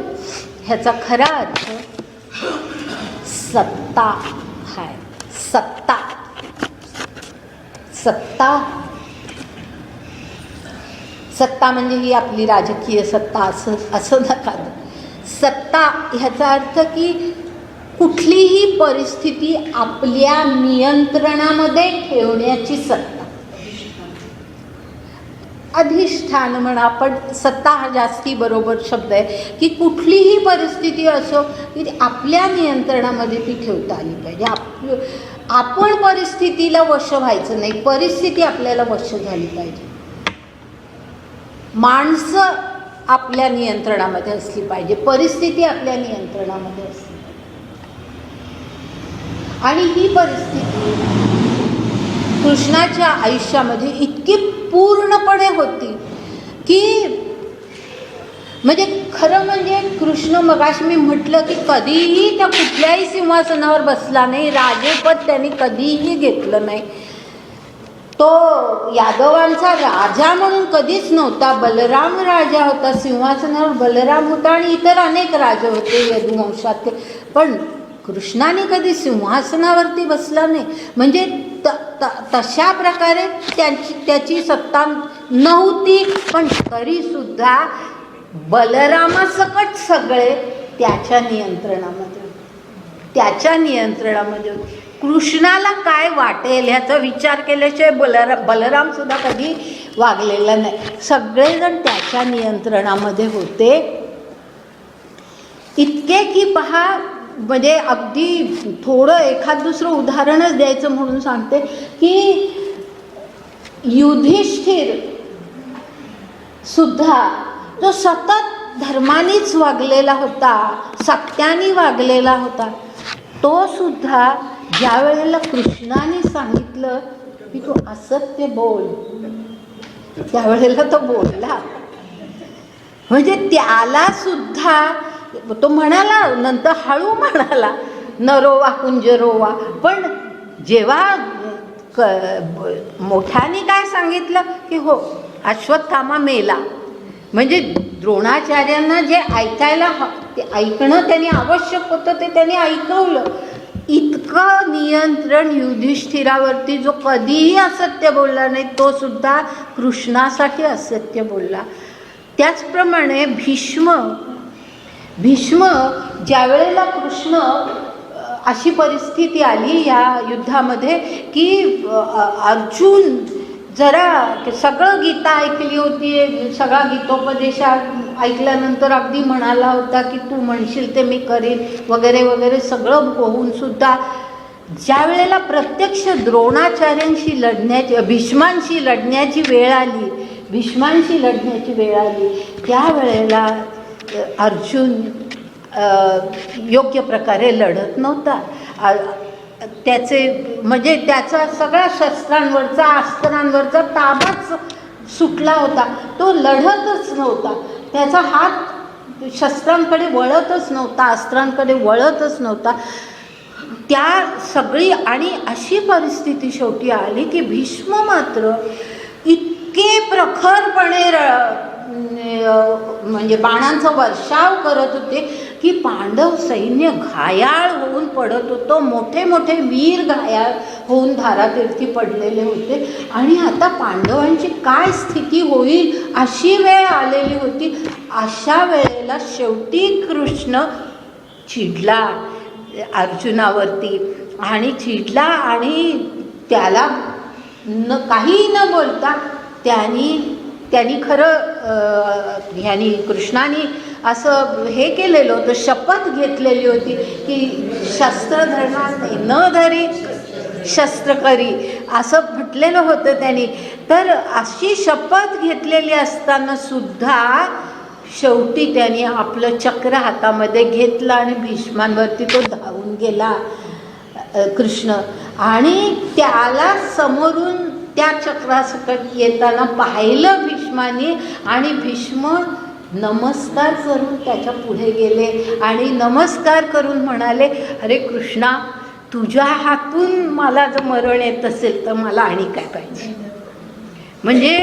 ह्याचा खरा अर्थ सत्ता आहे. सत्ता सत्ता सत्ता म्हणजे ही आपली राजकीय सत्ता असं नका. सत्ता ह्याचा अर्थ की कुठलीही परिस्थिती आपल्या नियंत्रणामध्ये ठेवण्याची सत्ता. अधिष्ठान म्हणा, पण सत्ता हा जास्ती बरोबर शब्द आहे की कुठलीही परिस्थिती असो की आपल्या नियंत्रणामध्ये ती ठेवता आली पाहिजे. आपण परिस्थितीला वश व्हायचं नाही, परिस्थिती आपल्याला वश झाली पाहिजे. माणसं आपल्या नियंत्रणामध्ये असली पाहिजे, परिस्थिती आपल्या नियंत्रणामध्ये असली पाहिजे. आणि ही परिस्थिती कृष्णाच्या आयुष्यामध्ये इतकी पूर्णपणे होती की म्हणजे खरं म्हणजे कृष्ण, मगाशी मी म्हटलं की कधीही त्या कुठल्याही सिंहासनावर बसला नाही, राजेपद त्यांनी कधीही घेतलं नाही. तो यादवांचा राजा म्हणून कधीच नव्हता. बलराम राजा होता, सिंहासनावर बलराम होता आणि इतर अनेक राजे होते यदुवंशातले. पण कृष्णाने कधी सिंहासनावरती बसला नाही. म्हणजे तशा प्रकारे त्याची सत्ता नव्हती. पण तरीसुद्धा बलरामासकट सगळे त्याच्या नियंत्रणामध्ये होते. कृष्णाला काय वाटेल ह्याचा विचार केल्याशिवाय बलराम सुद्धा कधी वागलेला नाही. सगळेजण त्याच्या नियंत्रणामध्ये होते. इतके की पहा, म्हणजे अगदी थोडं एखाद दुसरं उदाहरणच द्यायचं म्हणून सांगते की युधिष्ठिर सुद्धा तो सतत धर्मानेच वागलेला होता, सत्याने वागलेला होता. तो सुद्धा ज्या वेळेला कृष्णाने सांगितलं की तू असत्य बोल, त्यावेळेला तो बोलला. म्हणजे त्याला सुद्धा तो म्हणाला, नंतर हळू म्हणाला, नरोवा कुंजरोवा. पण जेव्हा मोठ्याने काय सांगितलं की हो अश्वत्थामा मेला, म्हणजे द्रोणाचार्यांना जे ऐकायला ते ऐकणं त्यांनी आवश्यक होतं ते त्यांनी ऐकवलं. इतकं नियंत्रण युधिष्ठिरावरती, जो कधीही असत्य बोलला नाही, तो सुद्धा कृष्णासाठी असत्य बोलला. त्याचप्रमाणे भीष्म ज्या वेळेला कृष्ण अशी परिस्थिती आली या युद्धामध्ये की अर्जुन जरा सगळं गीता ऐकली होती, सगळा गीतोपदेश ऐकल्यानंतर अगदी म्हणाला होता की तू म्हणशील ते मी करीन वगैरे वगैरे सगळं होऊन सुद्धा ज्या वेळेला प्रत्यक्ष द्रोणाचार्यांशी लढण्याची, भीष्मांशी लढण्याची वेळ आली, त्यावेळेला अर्जुन योग्य प्रकारे लढत नव्हता. म्हणजे त्याचा सगळा शस्त्रांवरचा, अस्त्रांवरचा ताबाच सुटला होता. तो लढतच नव्हता, त्याचा हात शस्त्रांकडे वळतच नव्हता, अस्त्रांकडे वळतच नव्हता. त्या सगळी आणि अशी परिस्थिती शेवटी आली की भीष्म मात्र इतके प्रखरपणे म्हणजे बाणांचा वर्षाव करत होते की पांडव सैन्य घायाळ होऊन पडत होतं. मोठे मोठे वीर घायाळ होऊन धारातीर्थी पडलेले होते. आणि आता पांडवांची काय स्थिती होईल अशी वेळ आलेली होती. अशा वेळेला शेवटी कृष्ण चिडला अर्जुनावरती आणि त्याला काही न बोलता त्यांनी खरं कृष्णाने असं हे केलेलं होतं, शपथ घेतलेली होती की शस्त्र धरणार नाही, न धरी शस्त्र करी, असं म्हटलेलं होतं त्यांनी. तर अशी शपथ घेतलेली असताना सुद्धा शेवटी त्यांनी आपलं चक्र हातामध्ये घेतलं आणि भीष्मांवरती तो धावून गेला कृष्ण. आणि त्याला समोरून त्या चक्रासकट येताना पाहिलं भीष्माने आणि भीष्म नमस्कार करून त्याच्या पुढे गेले आणि नमस्कार करून म्हणाले, अरे कृष्णा, तुझ्या हातून मला जर मरण येत असेल तर मला आणि काय पाहिजे. म्हणजे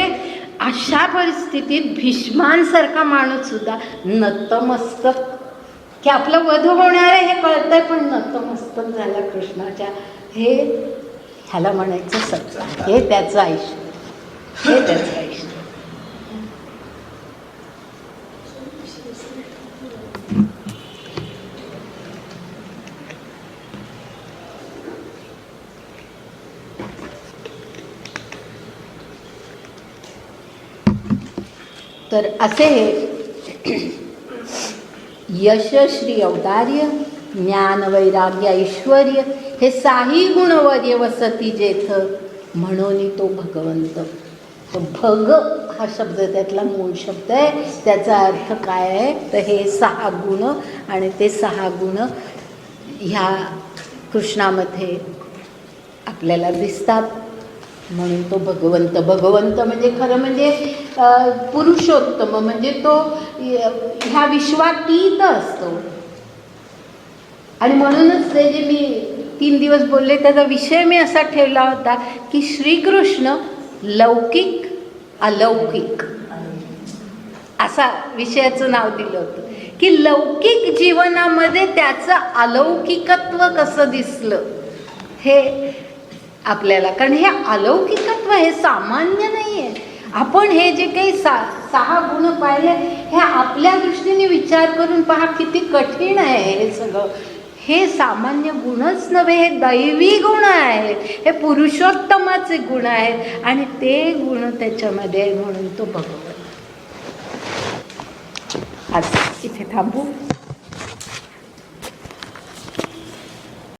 अशा परिस्थितीत भीष्मांसारखा माणूस सुद्धा नतमस्तक, की आपलं वध होणार आहे हे कळतंय पण नतमस्तक झाला कृष्णाच्या. ह्याला म्हणायचं सत्य, हे त्याचं आयुष्य. तर असे यश, श्री, औदार्य, ज्ञान, वैराग्य, ऐश्वर्य हे साही गुणवर्य वसती जेथ, म्हणून तो भगवंत. तो भग हा शब्द त्यातला मूळ शब्द आहे. त्याचा अर्थ काय आहे तर हे 6 गुण, आणि ते 6 गुण ह्या कृष्णामध्ये आपल्याला दिसतात. म्हणून तो भगवंत. भगवंत म्हणजे खरं म्हणजे पुरुषोत्तम, म्हणजे तो ह्या विश्वातीत असतो. आणि म्हणूनच ते जे मी 3 दिवस बोलले त्याचा विषय मी असा ठेवला होता की श्रीकृष्ण लौकिक अलौकिक असा विषयाचं नाव दिलं होतं की लौकिक जीवनामध्ये त्याचं अलौकिकत्व कसं दिसलं हे आपल्याला, कारण हे अलौकिकत्व हे सामान्य नाही आहे. आपण हे जे काही 6 गुण पाहिले हे आपल्या दृष्टीने विचार करून पहा किती कठीण आहे हे सगळं. हे सामान्य गुणच नव्हे, हे दैवी गुण आहेत, हे पुरुषोत्तमाचे गुण आहेत आणि ते गुण त्याच्यामध्ये आहे म्हणून तो भगवत. आज इथे थांबू.